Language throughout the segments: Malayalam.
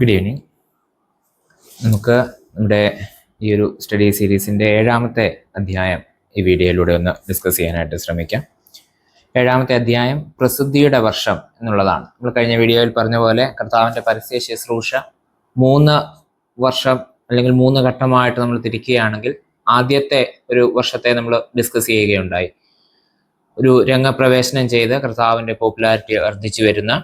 Good evening. നമുക്ക് നമ്മുടെ ഈ ഒരു സ്റ്റഡി സീരീസിൻ്റെ 7ാമത്തെ അധ്യായം ഈ വീഡിയോയിലൂടെ ഒന്ന് ഡിസ്കസ് ചെയ്യാനായിട്ട് ശ്രമിക്കാം. 7ാമത്തെ അധ്യായം പ്രസിദ്ധിയുടെ വർഷം എന്നുള്ളതാണ്. നമ്മൾ കഴിഞ്ഞ വീഡിയോയിൽ പറഞ്ഞ പോലെ കർത്താവിൻ്റെ പരസ്യ ശുശ്രൂഷ 3 വർഷം അല്ലെങ്കിൽ 3 ഘട്ടമായിട്ട് നമ്മൾ തിരിക്കുകയാണെങ്കിൽ ആദ്യത്തെ ഒരു വർഷത്തെ നമ്മൾ ഡിസ്കസ് ചെയ്യുകയുണ്ടായി. ഒരു രംഗപ്രവേശനം ചെയ്ത് കർത്താവിൻ്റെ പോപ്പുലാരിറ്റി വർദ്ധിച്ചു വരുന്ന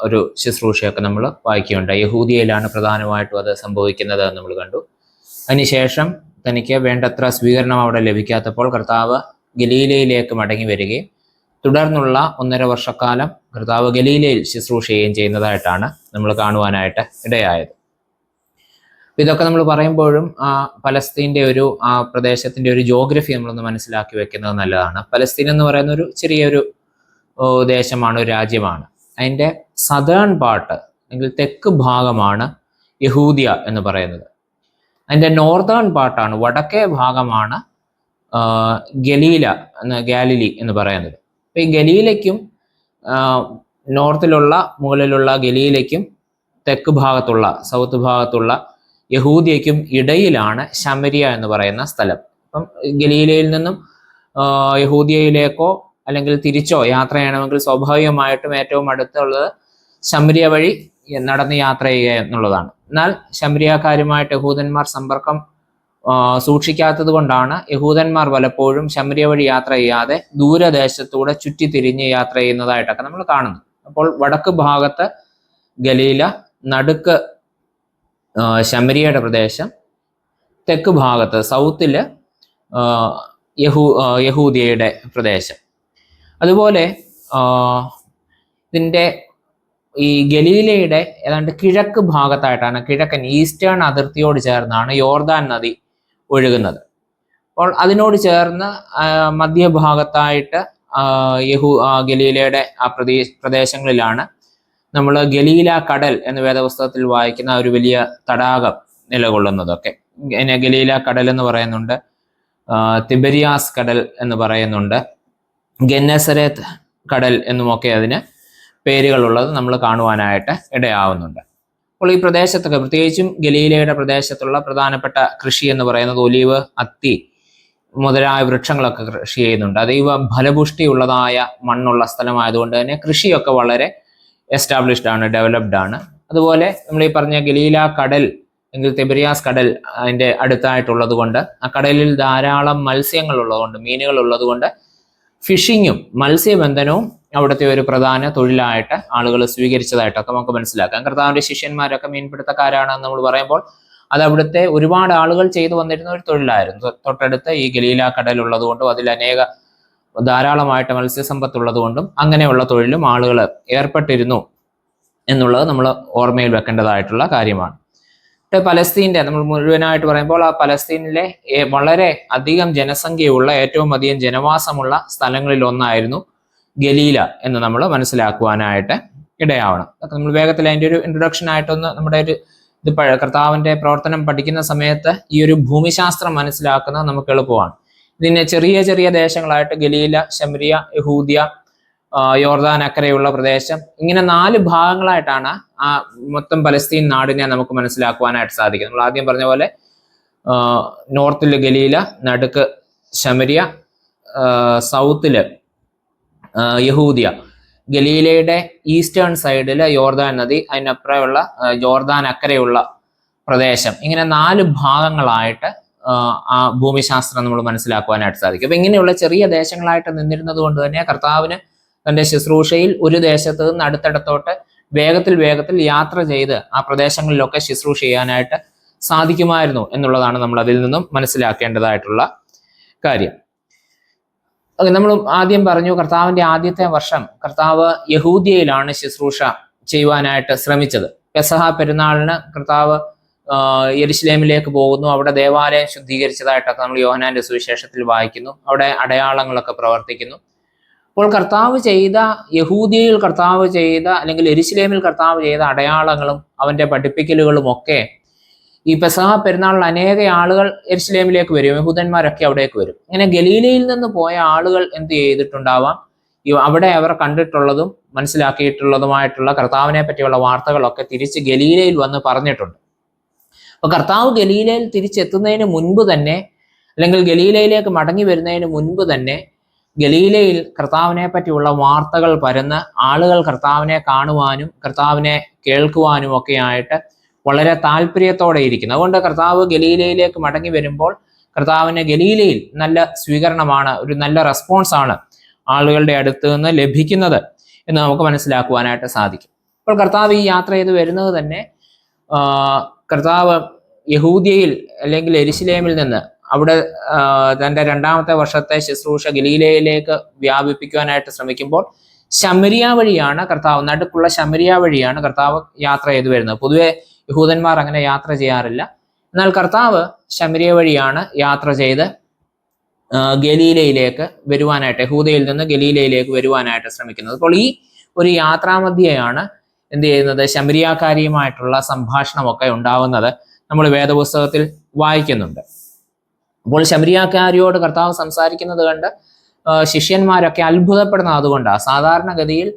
ഒരു ശുശ്രൂഷയൊക്കെ നമ്മൾ വായിക്കുകയുണ്ടായി. യഹൂദിയയിലാണ് പ്രധാനമായിട്ടും അത് സംഭവിക്കുന്നത് എന്ന് നമ്മൾ കണ്ടു. അതിനുശേഷം തനിക്ക് വേണ്ടത്ര സ്വീകരണം അവിടെ ലഭിക്കാത്തപ്പോൾ കർത്താവ് ഗലീലയിലേക്ക് മടങ്ങി വരികയും തുടർന്നുള്ള 1.5 വർഷക്കാലം കർത്താവ് ഗലീലയിൽ ശുശ്രൂഷ ചെയ്യുകയും ചെയ്യുന്നതായിട്ടാണ് നമ്മൾ കാണുവാനായിട്ട് ഇടയായത്. ഇതൊക്കെ നമ്മൾ പറയുമ്പോഴും പലസ്തീൻ്റെ ഒരു പ്രദേശത്തിൻ്റെ ഒരു ജോഗ്രഫി നമ്മളൊന്ന് മനസ്സിലാക്കി വെക്കുന്നത് നല്ലതാണ്. പലസ്തീൻ എന്ന് പറയുന്ന ഒരു ചെറിയൊരു ദേശമാണ്, ഒരു രാജ്യമാണ്. അതിൻ്റെ സദേൺ പാർട്ട് അല്ലെങ്കിൽ തെക്ക് ഭാഗമാണ് യഹൂദിയ എന്ന് പറയുന്നത്. അതിൻ്റെ നോർത്തേൺ പാർട്ടാണ്, വടക്കേ ഭാഗമാണ് ഗാലിലി എന്ന് പറയുന്നത്. അപ്പോൾ ഈ ഗലീലയ്ക്കും നോർത്തിലുള്ള മുകളിലുള്ള ഗലീലയ്ക്കും തെക്ക് ഭാഗത്തുള്ള സൗത്ത് ഭാഗത്തുള്ള യഹൂദിയയ്ക്കും ഇടയിലാണ് ശമരിയ എന്ന് പറയുന്ന സ്ഥലം. അപ്പം ഗലീലയിൽ നിന്നും യഹൂദിയയിലേക്കോ അല്ലെങ്കിൽ തിരിച്ചോ യാത്ര ചെയ്യണമെങ്കിൽ സ്വാഭാവികമായിട്ടും ഏറ്റവും അടുത്തുള്ളത് ശമരിയ വഴി നടന്ന് യാത്ര ചെയ്യുക എന്നുള്ളതാണ്. എന്നാൽ ശമരിയക്കാരുമായിട്ട് യഹൂദന്മാർ സമ്പർക്കം സൂക്ഷിക്കാത്തത് കൊണ്ടാണ് യഹൂദന്മാർ പലപ്പോഴും ശമരിയ വഴി യാത്ര ചെയ്യാതെ ദൂരദേശത്തൂടെ ചുറ്റിത്തിരിഞ്ഞ് യാത്ര ചെയ്യുന്നതായിട്ടൊക്കെ നമ്മൾ കാണുന്നു. അപ്പോൾ വടക്ക് ഭാഗത്ത് ഗലീല, നടുക്ക് ശമരിയയുടെ പ്രദേശം, തെക്ക് ഭാഗത്ത് സൗത്തില് യഹൂദിയയുടെ പ്രദേശം. അതുപോലെ ഇതിൻ്റെ ഈ ഗലീലയുടെ ഏതാണ്ട് കിഴക്ക് ഭാഗത്തായിട്ടാണ്, കിഴക്കൻ ഈസ്റ്റേൺ അതിർത്തിയോട് ചേർന്നാണ് യോർദാൻ നദി ഒഴുകുന്നത്. അപ്പോൾ അതിനോട് ചേർന്ന് മധ്യഭാഗത്തായിട്ട് ഗലീലയുടെ ആ പ്രദേശങ്ങളിലാണ് നമ്മൾ ഗലീല കടൽ എന്ന വേദപുസ്തകത്തിൽ വായിക്കുന്ന ഒരു വലിയ തടാകം നിലകൊള്ളുന്നതൊക്കെ. ഗലീല കടൽ എന്ന് പറയുന്നുണ്ട്, തിബരിയാസ് കടൽ എന്ന് പറയുന്നുണ്ട്, ഗെന്നസരത്ത് കടൽ എന്നുമൊക്കെ അതിന് പേരുകളുള്ളത് നമ്മൾ കാണുവാനായിട്ട് ഇടയാവുന്നുണ്ട്. അപ്പോൾ ഈ പ്രദേശത്തൊക്കെ പ്രത്യേകിച്ചും ഗലീലയുടെ പ്രദേശത്തുള്ള പ്രധാനപ്പെട്ട കൃഷി എന്ന് പറയുന്നത് ഒലിവ്, അത്തി മുതലായ വൃക്ഷങ്ങളൊക്കെ കൃഷി ചെയ്യുന്നുണ്ട്. അതീവ ഫലപുഷ്ടിയുള്ളതായ മണ്ണുള്ള സ്ഥലമായതുകൊണ്ട് തന്നെ കൃഷിയൊക്കെ വളരെ എസ്റ്റാബ്ലിഷ്ഡ് ആണ്, ഡെവലപ്ഡ് ആണ്. അതുപോലെ നമ്മൾ ഈ പറഞ്ഞ ഗലീല കടൽ എങ്കിൽ തിബരിയാസ് കടൽ അതിൻ്റെ അടുത്തായിട്ടുള്ളത് കൊണ്ട് ആ കടലിൽ ധാരാളം മത്സ്യങ്ങൾ ഉള്ളതുകൊണ്ട്, മീനുകൾ ഉള്ളത് കൊണ്ട് ഫിഷിങ്ങും മത്സ്യബന്ധനവും അവിടുത്തെ ഒരു പ്രധാന തൊഴിലായിട്ട് ആളുകൾ സ്വീകരിച്ചതായിട്ടൊക്കെ നമുക്ക് മനസ്സിലാക്കാം. കർത്താവിൻ്റെ ശിഷ്യന്മാരൊക്കെ മീൻപിടുത്തക്കാരാണെന്ന് നമ്മൾ പറയുമ്പോൾ അത് അവിടുത്തെ ഒരുപാട് ആളുകൾ ചെയ്തു വന്നിരുന്ന ഒരു തൊഴിലായിരുന്നു. തൊട്ടടുത്ത് ഈ ഗലീല കടൽ ഉള്ളതുകൊണ്ടും അതിൽ ധാരാളമായിട്ട് മത്സ്യസമ്പത്ത് ഉള്ളതുകൊണ്ടും അങ്ങനെയുള്ള തൊഴിലും ആളുകൾ ഏർപ്പെട്ടിരുന്നു എന്നുള്ളത് നമ്മൾ ഓർമ്മയിൽ വെക്കേണ്ടതായിട്ടുള്ള കാര്യമാണ്. പലസ്തീൻ്റെ നമ്മൾ മുഴുവനായിട്ട് പറയുമ്പോൾ ആ പലസ്തീനിലെ വളരെ അധികം ജനസംഖ്യയുള്ള, ഏറ്റവും അധികം ജനവാസമുള്ള സ്ഥലങ്ങളിൽ ഒന്നായിരുന്നു ഗലീല എന്ന് നമ്മൾ മനസ്സിലാക്കുവാനായിട്ട് ഇടയാവണം. നമ്മൾ വേഗത്തിൽ അതിൻ്റെ ഒരു ഇൻട്രൊഡക്ഷൻ ആയിട്ടൊന്ന് നമ്മുടെ ഇത് കർത്താവിൻ്റെ പ്രവർത്തനം പഠിക്കുന്ന സമയത്ത് ഈ ഒരു ഭൂമിശാസ്ത്രം മനസ്സിലാക്കുന്നത് നമുക്ക് എളുപ്പമാണ്. ഇതിനെ ചെറിയ ചെറിയ ദേശങ്ങളായിട്ട് ഗലീല, ശമരിയ, യഹൂദിയ, യോർദാൻ അക്കരെയുള്ള പ്രദേശം, ഇങ്ങനെ 4 ഭാഗങ്ങളായിട്ടാണ് ആ മൊത്തം പലസ്തീൻ നാടിനെ നമുക്ക് മനസ്സിലാക്കുവാനായിട്ട് സാധിക്കും. നമ്മൾ ആദ്യം പറഞ്ഞ പോലെ നോർത്തിൽ ഗലീല, നടുക്ക് ശമരിയ, സൗത്തില് യഹൂദിയ, ഗലീലയുടെ ഈസ്റ്റേൺ സൈഡിൽ യോർദാൻ നദി, അതിനപ്പുറമുള്ള യോർദാൻ അക്കരെയുള്ള പ്രദേശം, ഇങ്ങനെ 4 ഭാഗങ്ങളായിട്ട് ആ ഭൂമിശാസ്ത്രം നമ്മൾ മനസ്സിലാക്കുവാനായിട്ട് സാധിക്കും. അപ്പൊ ഇങ്ങനെയുള്ള ചെറിയ ദേശങ്ങളായിട്ട് നിന്നിരുന്നത് കൊണ്ട് തന്നെ കർത്താവിന് തൻ്റെ ശുശ്രൂഷയിൽ ഒരു ദേശത്ത് നിന്ന് അടുത്തടുത്തോട്ട് വേഗത്തിൽ യാത്ര ചെയ്ത് ആ പ്രദേശങ്ങളിലൊക്കെ ശുശ്രൂഷ ചെയ്യാനായിട്ട് സാധിക്കുമായിരുന്നു എന്നുള്ളതാണ് നമ്മൾ അതിൽ നിന്നും മനസ്സിലാക്കേണ്ടതായിട്ടുള്ള കാര്യം. നമ്മൾ ആദ്യം പറഞ്ഞു, കർത്താവിൻ്റെ ആദ്യത്തെ വർഷം കർത്താവ് യഹൂദിയയിലാണ് ശുശ്രൂഷ ചെയ്യുവാനായിട്ട് ശ്രമിച്ചത്. പെസഹ പെരുന്നാളിന് കർത്താവ് യെരുശലേമിലേക്ക് പോകുന്നു. അവിടെ ദേവാലയം ശുദ്ധീകരിച്ചതായിട്ടൊക്കെ നമ്മൾ യോഹന്നാന്റെ സുവിശേഷത്തിൽ വായിക്കുന്നു. അവിടെ അടയാളങ്ങളൊക്കെ പ്രവർത്തിക്കുന്നു. അപ്പോൾ കർത്താവ് ചെയ്ത, യഹൂദിയയിൽ കർത്താവ് ചെയ്ത അല്ലെങ്കിൽ യെരുശലേമിൽ കർത്താവ് ചെയ്ത അടയാളങ്ങളും അവൻ്റെ പഠിപ്പിക്കലുകളും ഒക്കെ ഈ പെസഹ പെരുന്നാളിൽ അനേക ആളുകൾ യെരുശലേമിലേക്ക് വരും, യഹൂദന്മാരൊക്കെ അവിടേക്ക് വരും. ഇങ്ങനെ ഗലീലയിൽ നിന്ന് പോയ ആളുകൾ എന്ത് ചെയ്തിട്ടുണ്ടാവാം, അവിടെ അവർ കണ്ടിട്ടുള്ളതും മനസ്സിലാക്കിയിട്ടുള്ളതുമായിട്ടുള്ള കർത്താവിനെ പറ്റിയുള്ള വാർത്തകളൊക്കെ തിരിച്ച് ഗലീലയിൽ വന്ന് പറഞ്ഞിട്ടുണ്ട്. അപ്പൊ കർത്താവ് ഗലീലയിൽ തിരിച്ചെത്തുന്നതിന് മുൻപ് തന്നെ, അല്ലെങ്കിൽ ഗലീലയിലേക്ക് മടങ്ങി വരുന്നതിന് മുൻപ് തന്നെ ഗലീലയിൽ കർത്താവിനെ പറ്റിയുള്ള വാർത്തകൾ പരന്ന് ആളുകൾ കർത്താവിനെ കാണുവാനും കർത്താവിനെ കേൾക്കുവാനും ഒക്കെ ആയിട്ട് വളരെ താല്പര്യത്തോടെ ഇരിക്കുന്നു. അതുകൊണ്ട് കർത്താവ് ഗലീലയിലേക്ക് മടങ്ങി വരുമ്പോൾ കർത്താവിന് ഗലീലയിൽ നല്ല സ്വീകരണമാണ്, ഒരു നല്ല റെസ്പോൺസാണ് ആളുകളുടെ അടുത്ത് നിന്ന് ലഭിക്കുന്നത് എന്ന് നമുക്ക് മനസ്സിലാക്കുവാനായിട്ട് സാധിക്കും. അപ്പോൾ കർത്താവ് ഈ യാത്ര ചെയ്ത് വരുന്നത് തന്നെ കർത്താവ് യഹൂദ്യയിൽ അല്ലെങ്കിൽ യെരുശലേമിൽ നിന്ന് അവിടെ തൻ്റെ 2ാമത്തെ വർഷത്തെ ശുശ്രൂഷ ഗലീലയിലേക്ക് വ്യാപിപ്പിക്കുവാനായിട്ട് ശ്രമിക്കുമ്പോൾ ശമരിയ വഴിയാണ് കർത്താവ്, നടുക്കുള്ള ശമരിയ വഴിയാണ് കർത്താവ് യാത്ര ചെയ്തു വരുന്നത്. പൊതുവെ യഹൂദന്മാർ അങ്ങനെ യാത്ര ചെയ്യാറില്ല. എന്നാൽ കർത്താവ് ശമരിയ വഴിയാണ് യാത്ര ചെയ്ത് ഗലീലയിലേക്ക് വരുവാനായിട്ട്, യഹൂദയിൽ നിന്ന് ഗലീലയിലേക്ക് വരുവാനായിട്ട് ശ്രമിക്കുന്നത്. അപ്പോൾ ഈ ഒരു യാത്രാമധ്യയാണ് എന്ത് ചെയ്യുന്നത്, ശമരിയാക്കാരിയുമായിട്ടുള്ള സംഭാഷണമൊക്കെ ഉണ്ടാവുന്നത് നമ്മൾ വേദപുസ്തകത്തിൽ വായിക്കുന്നുണ്ട്. അപ്പോൾ ശമരിയാക്കാരിയോട് കർത്താവ് സംസാരിക്കുന്നത് കണ്ട് ശിഷ്യന്മാരൊക്കെ അത്ഭുതപ്പെടുന്നത് അതുകൊണ്ടാണ്. സാധാരണഗതിയിൽ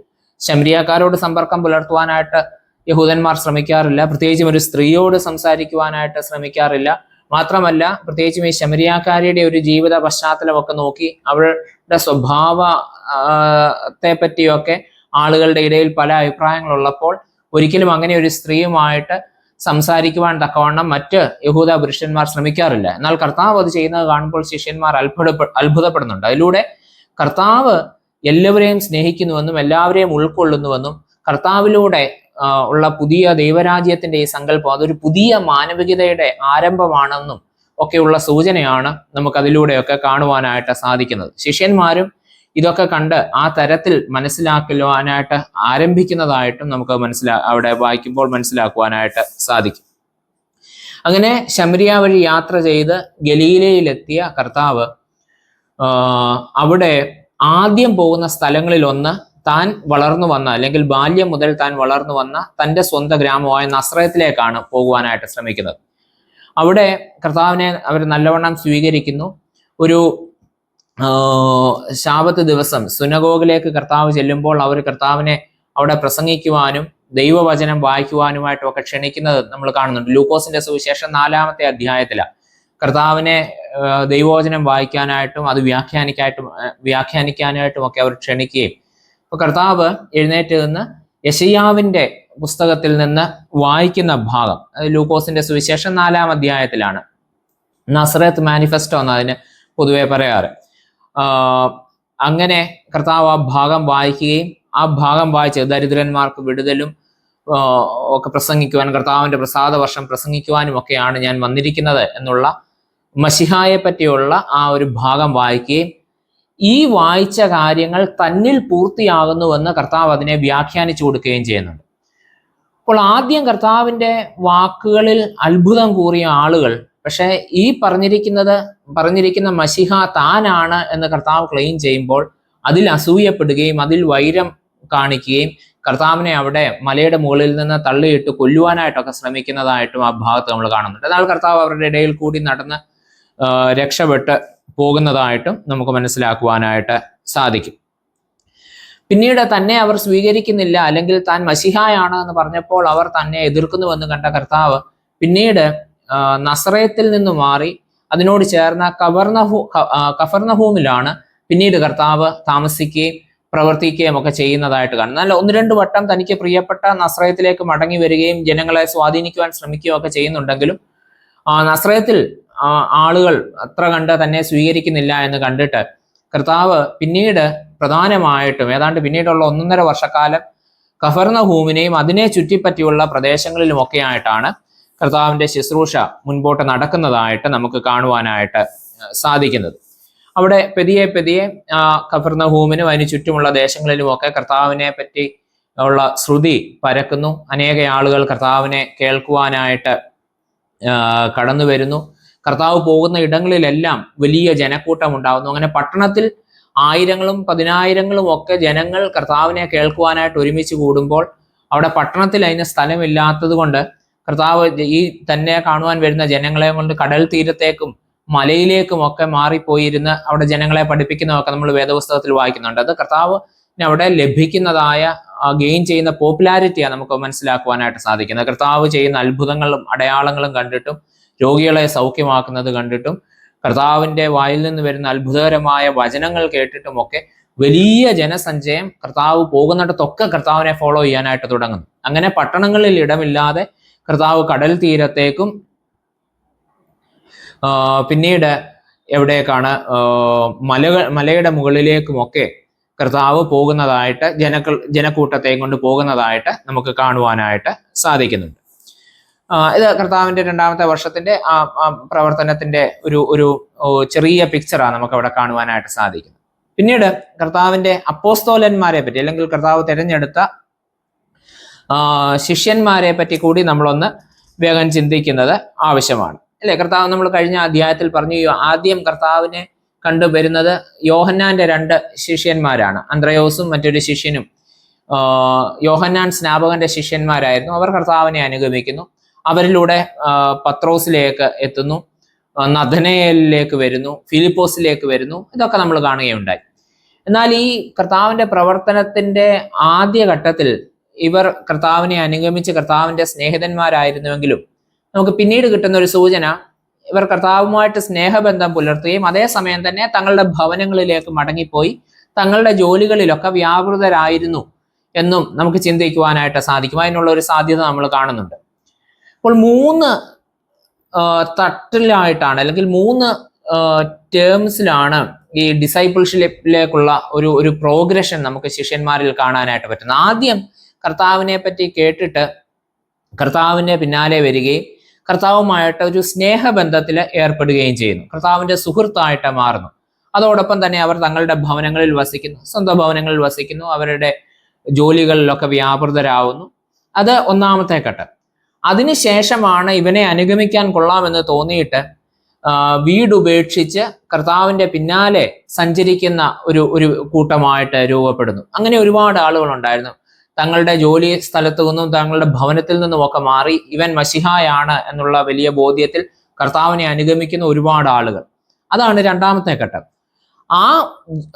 ശമരിയാക്കാരോട് സമ്പർക്കം പുലർത്തുവാനായിട്ട് യഹൂദന്മാർ ശ്രമിക്കാറില്ല, പ്രത്യേകിച്ചും ഒരു സ്ത്രീയോട് സംസാരിക്കുവാനായിട്ട് ശ്രമിക്കാറില്ല. മാത്രമല്ല, പ്രത്യേകിച്ചും ഈ ശമരിയാക്കാരിയുടെ ഒരു ജീവിത പശ്ചാത്തലമൊക്കെ നോക്കി അവളുടെ സ്വഭാവത്തെ പറ്റിയൊക്കെ ആളുകളുടെ ഇടയിൽ പല അഭിപ്രായങ്ങളുള്ളപ്പോൾ ഒരിക്കലും അങ്ങനെ ഒരു സ്ത്രീയുമായിട്ട് സംസാരിക്കുവാൻ തക്കവണ്ണം മറ്റ് യഹൂദ പുരുഷന്മാർ ശ്രമിക്കാറില്ല. എന്നാൽ കർത്താവ് അത് ചെയ്യുന്നത് കാണുമ്പോൾ ശിഷ്യന്മാർ അത്ഭുതപ്പെടുന്നുണ്ട്. അതിലൂടെ കർത്താവ് എല്ലാവരെയും സ്നേഹിക്കുന്നുവെന്നും എല്ലാവരെയും ഉൾക്കൊള്ളുന്നുവെന്നും കർത്താവിലൂടെ ഉള്ള പുതിയ ദൈവരാജ്യത്തിന്റെ ഈ സങ്കല്പം അതൊരു പുതിയ മാനവികതയുടെ ആരംഭമാണെന്നും ഒക്കെയുള്ള സൂചനയാണ് നമുക്ക് അതിലൂടെയൊക്കെ കാണുവാനായിട്ട് സാധിക്കുന്നത്. ശിഷ്യന്മാരും ഇതൊക്കെ കണ്ട് ആ തരത്തിൽ മനസ്സിലാക്കുവാനായിട്ട് ആരംഭിക്കുന്നതായിട്ടും നമുക്ക് അവിടെ വായിക്കുമ്പോൾ മനസ്സിലാക്കുവാനായിട്ട് സാധിക്കും. അങ്ങനെ ശമരിയ വഴി യാത്ര ചെയ്ത് ഗലീലയിലെത്തിയ കർത്താവ് അവിടെ ആദ്യം പോകുന്ന സ്ഥലങ്ങളിൽ ഒന്ന് താൻ വളർന്നു വന്ന, അല്ലെങ്കിൽ ബാല്യം മുതൽ താൻ വളർന്നു വന്ന തൻ്റെ സ്വന്തം ഗ്രാമമായ നസ്രയത്തിലേക്കാണ് പോകുവാനായിട്ട് ശ്രമിക്കുന്നത്. അവിടെ കർത്താവിനെ അവർ നല്ലവണ്ണം സ്വീകരിക്കുന്നു. ഒരു ശാബത്ത് ദിവസം സുനഗോഗിലേക്ക് കർത്താവ് ചെല്ലുമ്പോൾ അവർ കർത്താവിനെ അവിടെ പ്രസംഗിക്കുവാനും ദൈവവചനം വായിക്കുവാനുമായിട്ടും ഒക്കെ ക്ഷണിക്കുന്നത് നമ്മൾ കാണുന്നുണ്ട്. ലൂക്കോസിന്റെ സുവിശേഷം 4-ാമത്തെ അധ്യായത്തിലാണ് കർത്താവിനെ ദൈവവചനം വായിക്കാനായിട്ടും അത് വ്യാഖ്യാനിക്കാനായിട്ടും ഒക്കെ അവർ ക്ഷണിക്കുകയും, അപ്പൊ കർത്താവ് എഴുന്നേറ്റ് നിന്ന് യെശയ്യാവിന്റെ പുസ്തകത്തിൽ നിന്ന് വായിക്കുന്ന ഭാഗം, ലൂക്കോസിന്റെ സുവിശേഷം 4-ാം അധ്യായത്തിലാണ്. നസ്രത്ത് മാനിഫെസ്റ്റോ എന്ന് അതിന് പൊതുവെ പറയാറ്. അങ്ങനെ കർത്താവ് ആ ഭാഗം വായിക്കുകയും ആ ഭാഗം വായിച്ച് ദരിദ്രന്മാർക്ക് വിടുതലും ഒക്കെ പ്രസംഗിക്കുവാൻ, കർത്താവിന്റെ പ്രസാദ വർഷം പ്രസംഗിക്കുവാനും ഒക്കെയാണ് ഞാൻ വന്നിരിക്കുന്നത് എന്നുള്ള മശിഹായെ പറ്റിയുള്ള ആ ഒരു ഭാഗം വായിക്കുകയും ഈ വായിച്ച കാര്യങ്ങൾ തന്നിൽ പൂർത്തിയാകുന്നുവെന്ന് കർത്താവ് അതിനെ വ്യാഖ്യാനിച്ചു കൊടുക്കുകയും ചെയ്യുന്നുണ്ട്. അപ്പോൾ ആദ്യം കർത്താവിന്റെ വാക്കുകളിൽ അത്ഭുതം കൂറിയ ആളുകൾ, പക്ഷെ ഈ പറഞ്ഞിരിക്കുന്ന മശിഹ താനാണ് എന്ന് കർത്താവ് ക്ലെയിം ചെയ്യുമ്പോൾ അതിൽ അസൂയപ്പെടുകയും അതിൽ വൈരം കാണിക്കുകയും കർത്താവിനെ അവിടെ മലയുടെ മുകളിൽ നിന്ന് തള്ളിയിട്ട് കൊല്ലുവാനായിട്ടൊക്കെ ശ്രമിക്കുന്നതായിട്ടും ആ ഭാഗത്ത് നമ്മൾ കാണുന്നുണ്ട്. എന്നാൽ കർത്താവ് അവരുടെ ഇടയിൽ കൂടി നടന്ന് രക്ഷപ്പെട്ട് പോകുന്നതായിട്ടും നമുക്ക് മനസ്സിലാക്കുവാനായിട്ട് സാധിക്കും. പിന്നീട് തന്നെ അവർ സ്വീകരിക്കുന്നില്ല, അല്ലെങ്കിൽ താൻ മശിഹായാണ് എന്ന് പറഞ്ഞപ്പോൾ അവർ തന്നെ എതിർക്കുന്നുവെന്ന് കണ്ട കർത്താവ് പിന്നീട് നസറയത്തിൽ നിന്ന് മാറി അതിനോട് ചേർന്ന കഫർനഹൂമിലാണ് പിന്നീട് കർത്താവ് താമസിക്കുകയും പ്രവർത്തിക്കുകയും ഒക്കെ ചെയ്യുന്നതായിട്ട് കാണും. എന്നാൽ 1-2 വട്ടം തനിക്ക് പ്രിയപ്പെട്ട നസ്രയത്തിലേക്ക് മടങ്ങി വരികയും ജനങ്ങളെ സ്വാധീനിക്കുവാൻ ശ്രമിക്കുകയും ഒക്കെ ചെയ്യുന്നുണ്ടെങ്കിലും നസ്രയത്തിൽ ആളുകൾ അത്ര കണ്ട് തന്നെ സ്വീകരിക്കുന്നില്ല എന്ന് കണ്ടിട്ട് കർത്താവ് പിന്നീട് പ്രധാനമായിട്ടും ഏതാണ്ട് പിന്നീടുള്ള 1.5 വർഷക്കാലം കഫർനഹൂമിനെയും അതിനെ ചുറ്റിപ്പറ്റിയുള്ള പ്രദേശങ്ങളിലും ഒക്കെ ആയിട്ടാണ് കർത്താവിന്റെ ശുശ്രൂഷ മുൻപോട്ട് നടക്കുന്നതായിട്ട് നമുക്ക് കാണുവാനായിട്ട് സാധിക്കുന്നത്. അവിടെ പെതിയെ കഫർനഹൂമിനും അതിന് ചുറ്റുമുള്ള ദേശങ്ങളിലുമൊക്കെ കർത്താവിനെ പറ്റി ഉള്ള ശ്രുതി പരക്കുന്നു. അനേക ആളുകൾ കർത്താവിനെ കേൾക്കുവാനായിട്ട് കടന്നു വരുന്നു. കർത്താവ് പോകുന്ന ഇടങ്ങളിലെല്ലാം വലിയ ജനക്കൂട്ടം ഉണ്ടാകുന്നു. അങ്ങനെ പട്ടണത്തിൽ 1000-ങ്ങളും 10,000-ങ്ങളും ഒക്കെ ജനങ്ങൾ കർത്താവിനെ കേൾക്കുവാനായിട്ട് ഒരുമിച്ച് കൂടുമ്പോൾ അവിടെ പട്ടണത്തിൽ അതിന് സ്ഥലമില്ലാത്തത് കൊണ്ട് കർത്താവ് ഈ തന്നെ കാണുവാൻ വരുന്ന ജനങ്ങളെ കൊണ്ട് കടൽ തീരത്തേക്കും മലയിലേക്കും ഒക്കെ മാറിപ്പോയിരുന്ന് അവിടെ ജനങ്ങളെ പഠിപ്പിക്കുന്നതൊക്കെ നമ്മൾ വേദപുസ്തകത്തിൽ വായിക്കുന്നുണ്ട്. അത് കർത്താവ് പിന്നെ അവിടെ ലഭിക്കുന്നതായ ഗെയിൻ ചെയ്യുന്ന പോപ്പുലാരിറ്റിയാണ് നമുക്ക് മനസ്സിലാക്കുവാനായിട്ട് സാധിക്കുന്നത്. കർത്താവ് ചെയ്യുന്ന അത്ഭുതങ്ങളും അടയാളങ്ങളും കണ്ടിട്ടും രോഗികളെ സൗഖ്യമാക്കുന്നത് കണ്ടിട്ടും കർത്താവിന്റെ വായിൽ നിന്ന് വരുന്ന അത്ഭുതകരമായ വചനങ്ങൾ കേട്ടിട്ടുമൊക്കെ വലിയ ജനസഞ്ചയം കർത്താവ് പോകുന്നിടത്തൊക്കെ കർത്താവിനെ ഫോളോ ചെയ്യാനായിട്ട് തുടങ്ങുന്നു. അങ്ങനെ പട്ടണങ്ങളിൽ ഇടമില്ലാതെ കർത്താവ് കടൽ തീരത്തേക്കും പിന്നീട് എവിടേക്കാണ് മലയുടെ മുകളിലേക്കുമൊക്കെ കർത്താവ് പോകുന്നതായിട്ട് ജനക്കൂട്ടത്തെയും കൊണ്ട് പോകുന്നതായിട്ട് നമുക്ക് കാണുവാനായിട്ട് സാധിക്കുന്നുണ്ട്. ഇത് കർത്താവിന്റെ 2-ാമത്തെ വർഷത്തിന്റെ പ്രവർത്തനത്തിന്റെ ഒരു ചെറിയ പിക്ചറാണ് നമുക്ക് അവിടെ കാണുവാനായിട്ട് സാധിക്കുന്നത്. പിന്നീട് കർത്താവിന്റെ അപ്പോസ്തോലന്മാരെ പറ്റി അല്ലെങ്കിൽ കർത്താവ് തിരഞ്ഞെടുത്ത ശിഷ്യന്മാരെ പറ്റി കൂടി നമ്മളൊന്ന് വേഗം ചിന്തിക്കുന്നത് ആവശ്യമാണ്, അല്ലെ? കർത്താവ് നമ്മൾ കഴിഞ്ഞ അധ്യായത്തിൽ പറഞ്ഞു, ആദ്യം കർത്താവിനെ കണ്ടുവരുന്നത് യോഹന്നാന്റെ 2 ശിഷ്യന്മാരാണ്, അന്ത്രയോസും മറ്റൊരു ശിഷ്യനും. യോഹന്നാൻ സ്നാപകന്റെ ശിഷ്യന്മാരായിരുന്നു. അവർ കർത്താവിനെ അനുഗമിക്കുന്നു. അവരിലൂടെ പത്രോസിലേക്ക് എത്തുന്നു, നഥനയേലിലേക്ക് വരുന്നു, ഫിലിപ്പോസിലേക്ക് വരുന്നു. ഇതൊക്കെ നമ്മൾ കാണുകയുണ്ടായി. എന്നാൽ ഈ കർത്താവിന്റെ പ്രവർത്തനത്തിന്റെ ആദ്യഘട്ടത്തിൽ ഇവർ കർത്താവിനെ അനുഗമിച്ച് കർത്താവിന്റെ സ്നേഹിതന്മാരായിരുന്നുവെങ്കിലും നമുക്ക് പിന്നീട് കിട്ടുന്ന ഒരു സൂചന, ഇവർ കർത്താവുമായിട്ട് സ്നേഹബന്ധം പുലർത്തുകയും അതേസമയം തന്നെ തങ്ങളുടെ ഭവനങ്ങളിലേക്ക് മടങ്ങിപ്പോയി തങ്ങളുടെ ജോലികളിലൊക്കെ വ്യാപൃതരായിരുന്നു എന്നും നമുക്ക് ചിന്തിക്കുവാനായിട്ട് സാധിക്കും. അതിനുള്ള ഒരു സാധ്യത നമ്മൾ കാണുന്നുണ്ട്. അപ്പോൾ 3 തട്ടിലായിട്ടാണ് അല്ലെങ്കിൽ 3 ടേംസിലാണ് ഈ ഡിസൈപ്പിൾഷിപ്പിലേക്കുള്ള ഒരു പ്രോഗ്രഷൻ നമുക്ക് ശിഷ്യന്മാരിൽ കാണാനായിട്ട് പറ്റുന്നത്. ആദ്യം കർത്താവിനെ പറ്റി കേട്ടിട്ട് കർത്താവിന്റെ പിന്നാലെ വരികയും കർത്താവുമായിട്ട് ഒരു സ്നേഹബന്ധത്തിൽ ഏർപ്പെടുകയും ചെയ്യുന്നു, കർത്താവിന്റെ സുഹൃത്തായിട്ട് മാറുന്നു. അതോടൊപ്പം തന്നെ അവർ തങ്ങളുടെ ഭവനങ്ങളിൽ വസിക്കുന്നു, സ്വന്തം ഭവനങ്ങളിൽ വസിക്കുന്നു, അവരുടെ ജോലികളിലൊക്കെ വ്യാപൃതരാകുന്നു. അത് 1-ാമത്തെ ഘട്ടം. അതിനുശേഷമാണ് ഇവനെ അനുഗമിക്കാൻ കൊള്ളാമെന്ന് തോന്നിയിട്ട് വീടുപേക്ഷിച്ച് കർത്താവിന്റെ പിന്നാലെ സഞ്ചരിക്കുന്ന ഒരു കൂട്ടമായിട്ട് രൂപപ്പെടുന്നു. അങ്ങനെ ഒരുപാട് ആളുകളുണ്ടായിരുന്നു. തങ്ങളുടെ ജോലി സ്ഥലത്തു നിന്നും തങ്ങളുടെ ഭവനത്തിൽ നിന്നുമൊക്കെ മാറി ഇവൻ മശിഹായാണ് എന്നുള്ള വലിയ ബോധ്യത്തിൽ കർത്താവിനെ അനുഗമിക്കുന്ന ഒരുപാട് ആളുകൾ. അതാണ് 2-ാമത്തെ ഘട്ടം.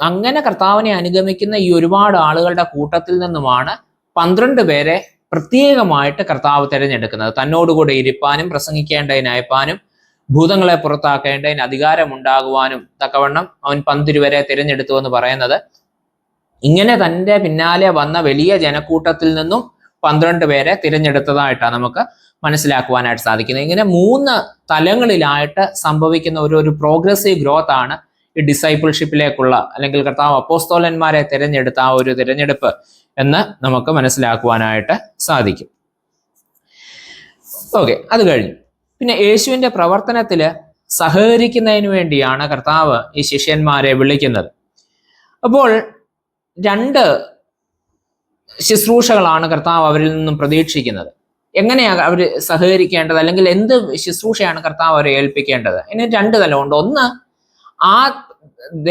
അങ്ങനെ കർത്താവിനെ അനുഗമിക്കുന്ന ഈ ഒരുപാട് ആളുകളുടെ കൂട്ടത്തിൽ നിന്നുമാണ് 12 പേരെ പ്രത്യേകമായിട്ട് കർത്താവ് തിരഞ്ഞെടുക്കുന്നത്. തന്നോടുകൂടെ ഇരിപ്പാനും പ്രസംഗിക്കേണ്ടതിന് അയപ്പാനും ഭൂതങ്ങളെ പുറത്താക്കേണ്ടതിന് അധികാരമുണ്ടാകുവാനും തക്കവണ്ണം അവൻ 12 പേരെ തിരഞ്ഞെടുത്തു എന്ന് പറയുന്നത് ഇങ്ങനെ തൻ്റെ പിന്നാലെ വന്ന വലിയ ജനക്കൂട്ടത്തിൽ നിന്നും 12 പേരെ തിരഞ്ഞെടുത്തതായിട്ടാണ് നമുക്ക് മനസ്സിലാക്കുവാനായിട്ട് സാധിക്കുന്നത്. ഇങ്ങനെ 3 തലങ്ങളിലായിട്ട് സംഭവിക്കുന്ന ഒരു പ്രോഗ്രസീവ് ഗ്രോത്ത് ആണ് ഈ ഡിസൈപ്പിൾഷിപ്പിലേക്കുള്ള അല്ലെങ്കിൽ കർത്താവ് അപ്പോസ്തോലന്മാരെ തിരഞ്ഞെടുത്ത ആ ഒരു തിരഞ്ഞെടുപ്പ് എന്ന് നമുക്ക് മനസ്സിലാക്കുവാനായിട്ട് സാധിക്കും. ഓക്കെ, അത് കഴിഞ്ഞു. പിന്നെ യേശുവിന്റെ പ്രവർത്തനത്തിൽ സഹകരിക്കുന്നതിന് വേണ്ടിയാണ് കർത്താവ് ഈ ശിഷ്യന്മാരെ വിളിക്കുന്നത്. അപ്പോൾ 2 ശുശ്രൂഷകളാണ് കർത്താവ് അവരിൽ നിന്നും പ്രതീക്ഷിക്കുന്നത്. എങ്ങനെയാണ് അവർ സഹകരിക്കേണ്ടത് അല്ലെങ്കിൽ എന്ത് ശുശ്രൂഷയാണ് കർത്താവ് അവരെ ഏൽപ്പിക്കേണ്ടത്? ഇതിന് 2 തലമുണ്ട്. ഒന്ന്, ആ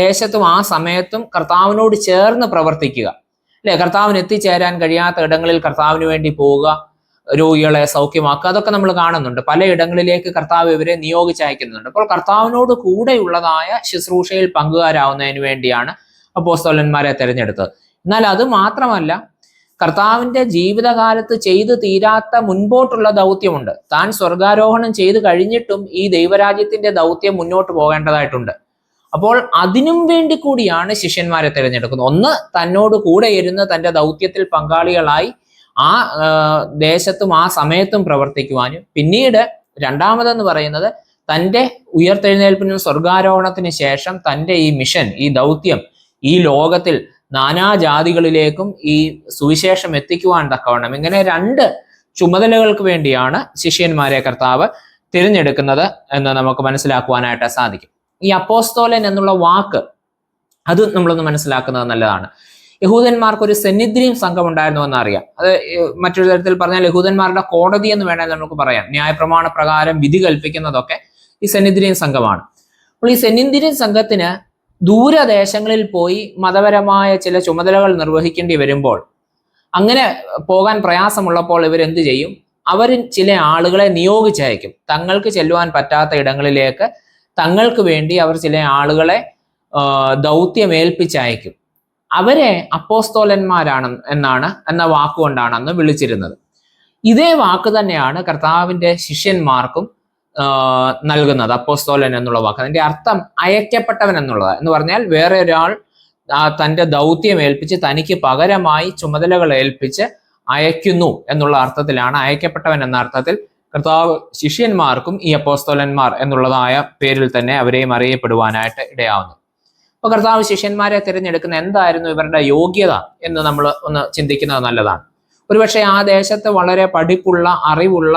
ദേശത്തും ആ സമയത്തും കർത്താവിനോട് ചേർന്ന് പ്രവർത്തിക്കുക, അല്ലെ? കർത്താവിന് എത്തിച്ചേരാൻ കഴിയാത്ത ഇടങ്ങളിൽ കർത്താവിന് വേണ്ടി പോവുക, രോഗികളെ സൗഖ്യമാക്കുക, അതൊക്കെ നമ്മൾ കാണുന്നുണ്ട്. പല ഇടങ്ങളിലേക്ക് കർത്താവ് ഇവരെ നിയോഗിച്ചയക്കുന്നുണ്ട്. അപ്പോൾ കർത്താവിനോട് കൂടെയുള്ളതായ ശുശ്രൂഷയിൽ പങ്കുകാരാവുന്നതിന് വേണ്ടിയാണ് അപ്പോസ്തലന്മാരെ തിരഞ്ഞെടുത്തത്. എന്നാൽ അത് മാത്രമല്ല, കർത്താവിന്റെ ജീവിതകാലത്ത് ചെയ്തു തീരാത്ത മുൻപോട്ടുള്ള ദൗത്യമുണ്ട്. താൻ സ്വർഗാരോഹണം ചെയ്തു കഴിഞ്ഞിട്ടും ഈ ദൈവരാജ്യത്തിന്റെ ദൗത്യം മുന്നോട്ട് പോകേണ്ടതായിട്ടുണ്ട്. അപ്പോൾ അതിനും വേണ്ടി കൂടിയാണ് ശിഷ്യന്മാരെ തിരഞ്ഞെടുക്കുന്നത്. ഒന്ന്, തന്നോട് കൂടെ ഇരുന്ന് തൻ്റെ ദൗത്യത്തിൽ പങ്കാളികളായി ആ ദേശത്തും ആ സമയത്തും പ്രവർത്തിക്കുവാനും, പിന്നീട് 2-മതെന്ന് പറയുന്നത് തൻ്റെ ഉയർത്തെഴുന്നേൽപ്പിനും സ്വർഗാരോഹണത്തിന് ശേഷം തൻ്റെ ഈ മിഷൻ, ഈ ദൗത്യം ഈ ലോകത്തിൽ നാനാജാതികളിലേക്കും ഈ സുവിശേഷം എത്തിക്കുവാൻ തക്കവണ്ണം, ഇങ്ങനെ 2 ചുമതലകൾക്ക് വേണ്ടിയാണ് ശിഷ്യന്മാരെ കർത്താവ് തിരഞ്ഞെടുക്കുന്നത് എന്ന് നമുക്ക് മനസ്സിലാക്കുവാനായിട്ട് സാധിക്കും. ഈ അപ്പോസ്തോലൻ എന്നുള്ള വാക്ക് അത് നമ്മളൊന്ന് മനസ്സിലാക്കുന്നത് നല്ലതാണ്. യഹൂദന്മാർക്ക് ഒരു സെന്നിദ്രീം സംഘം ഉണ്ടായിരുന്നു എന്നറിയാം. അത് മറ്റൊരു തരത്തിൽ പറഞ്ഞാൽ യഹൂദന്മാരുടെ കോടതി എന്ന് വേണമെങ്കിൽ നമുക്ക് പറയാം. ന്യായപ്രമാണ പ്രകാരം വിധി കൽപ്പിക്കുന്നതൊക്കെ ഈ സെന്നിദ്രീം സംഘമാണ്. അപ്പോൾ ഈ സെന്നിദ്രീം സംഘത്തിന് ദൂരദേശങ്ങളിൽ പോയി മതപരമായ ചില ചുമതലകൾ നിർവഹിക്കേണ്ടി വരുമ്പോൾ, അങ്ങനെ പോകാൻ പ്രയാസമുള്ളപ്പോൾ ഇവരെന്ത് ചെയ്യും? അവർ ചില ആളുകളെ നിയോഗിച്ചയക്കും. തങ്ങൾക്ക് ചെല്ലുവാൻ പറ്റാത്ത ഇടങ്ങളിലേക്ക് തങ്ങൾക്ക് വേണ്ടി അവർ ചില ആളുകളെ ദൗത്യമേൽപ്പിച്ചയക്കും. അവരെ അപ്പോസ്തോലന്മാരാണ് എന്ന വാക്കുകൊണ്ടാണ് അന്ന് വിളിച്ചിരുന്നത്. ഇതേ വാക്ക് തന്നെയാണ് കർത്താവിന്റെ ശിഷ്യന്മാർക്കും നൽകുന്നത്, അപ്പോസ്തോലൻ എന്നുള്ള വാക്ക്. അതിന്റെ അർത്ഥം അയക്കപ്പെട്ടവൻ എന്നുള്ളത്. എന്ന് പറഞ്ഞാൽ വേറെ ഒരാൾ തന്റെ ദൗത്യം ഏൽപ്പിച്ച് തനിക്ക് പകരമായി ചുമതലകൾ ഏൽപ്പിച്ച് അയക്കുന്നു എന്നുള്ള അർത്ഥത്തിലാണ്, അയക്കപ്പെട്ടവൻ എന്ന അർത്ഥത്തിൽ കർത്താവ് ശിഷ്യന്മാർക്കും ഈ അപ്പോസ്തോലന്മാർ എന്നുള്ളതായ പേരിൽ തന്നെ അവരെയും അറിയപ്പെടുവാനായിട്ട് ഇടയാവുന്നു. അപ്പൊ കർത്താവ് ശിഷ്യന്മാരെ തിരഞ്ഞെടുക്കുന്ന എന്തായിരുന്നു ഇവരുടെ യോഗ്യത എന്ന് നമ്മൾ ഒന്ന് ചിന്തിക്കുന്നത് നല്ലതാണ്. ഒരുപക്ഷെ ആ ദേശത്ത് വളരെ പഠിപ്പുള്ള, അറിവുള്ള,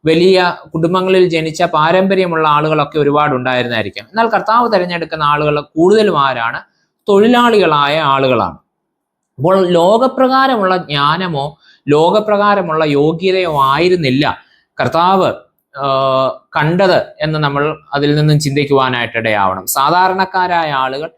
വലിയ കുടുംബങ്ങളിൽ ജനിച്ച പാരമ്പര്യമുള്ള ആളുകളൊക്കെ ഒരുപാട് ഉണ്ടായിരുന്നായിരിക്കും. എന്നാൽ കർത്താവ് തിരഞ്ഞെടുക്കുന്ന ആളുകൾ കൂടുതലും ആരാണ്? തൊഴിലാളികളായ ആളുകളാണ്. അപ്പോൾ ലോകപ്രകാരമുള്ള ജ്ഞാനമോ ലോകപ്രകാരമുള്ള യോഗ്യതയോ ആയിരുന്നില്ല കർത്താവ് കണ്ടത് എന്ന് നമ്മൾ അതിൽ നിന്നും ചിന്തിക്കുവാനായിട്ട് ഇടയാവണം. സാധാരണക്കാരായ ആളുകൾ,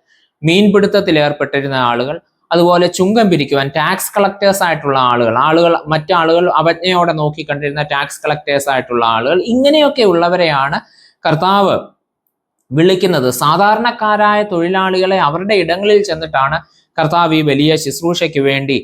മീൻപിടുത്തത്തിൽ ഏർപ്പെട്ടിരുന്ന ആളുകൾ, അതുപോലെ ചുങ്കം പിരിക്കുവാൻ ടാക്സ് കളക്ടേഴ്സ് ആയിട്ടുള്ള ആളുകൾ, മറ്റാളുകൾ അവജ്ഞയോടെ നോക്കിക്കണ്ടിരുന്ന ടാക്സ് കളക്ടേഴ്സ് ആയിട്ടുള്ള ആളുകൾ, ഇങ്ങനെയൊക്കെ ഉള്ളവരെയാണ് കർത്താവ് വിളിക്കുന്നത്. സാധാരണക്കാരായ തൊഴിലാളികളെ അവരുടെ ഇടങ്ങളിൽ ചെന്നിട്ടാണ് കർത്താവ് ഈ വലിയ ശുശ്രൂഷയ്ക്ക് വേണ്ടി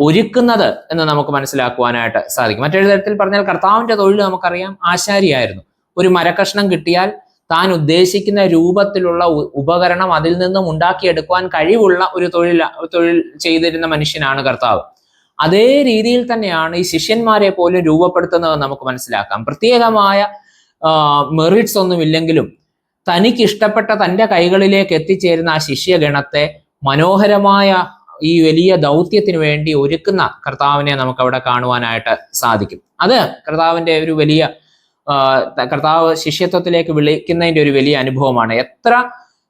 ഒരുക്കുന്നത് എന്ന് നമുക്ക് മനസ്സിലാക്കുവാനായിട്ട് സാധിക്കും. മറ്റൊരു തരത്തിൽ പറഞ്ഞാൽ കർത്താവിന്റെ തൊഴിൽ നമുക്കറിയാം, ആശാരിയായിരുന്നു. ഒരു മരക്കഷ്ണം കിട്ടിയാൽ താൻ ഉദ്ദേശിക്കുന്ന രൂപത്തിലുള്ള ഉപകരണം അതിൽ നിന്നും ഉണ്ടാക്കിയെടുക്കുവാൻ കഴിവുള്ള ഒരു തൊഴിൽ ചെയ്തിരുന്ന മനുഷ്യനാണ് കർത്താവ്. അതേ രീതിയിൽ തന്നെയാണ് ഈ ശിഷ്യന്മാരെ പോലും രൂപപ്പെടുത്തുന്നത് നമുക്ക് മനസ്സിലാക്കാം. പ്രത്യേകമായ മെറിറ്റ്സ് ഒന്നുമില്ലെങ്കിലും തനിക്ക് ഇഷ്ടപ്പെട്ട തൻ്റെ കൈകളിലേക്ക് എത്തിച്ചേരുന്ന ആ ശിഷ്യഗണത്തെ മനോഹരമായ ഈ വലിയ ദൗത്യത്തിന് വേണ്ടി ഒരുക്കുന്ന കർത്താവിനെ നമുക്ക് അവിടെ കാണുവാനായിട്ട് സാധിക്കും. അത് കർത്താവിന്റെ ഒരു വലിയ കർത്താവ് ശിഷ്യത്വത്തിലേക്ക് വിളിക്കുന്നതിന്റെ ഒരു വലിയ അനുഭവമാണ്. എത്ര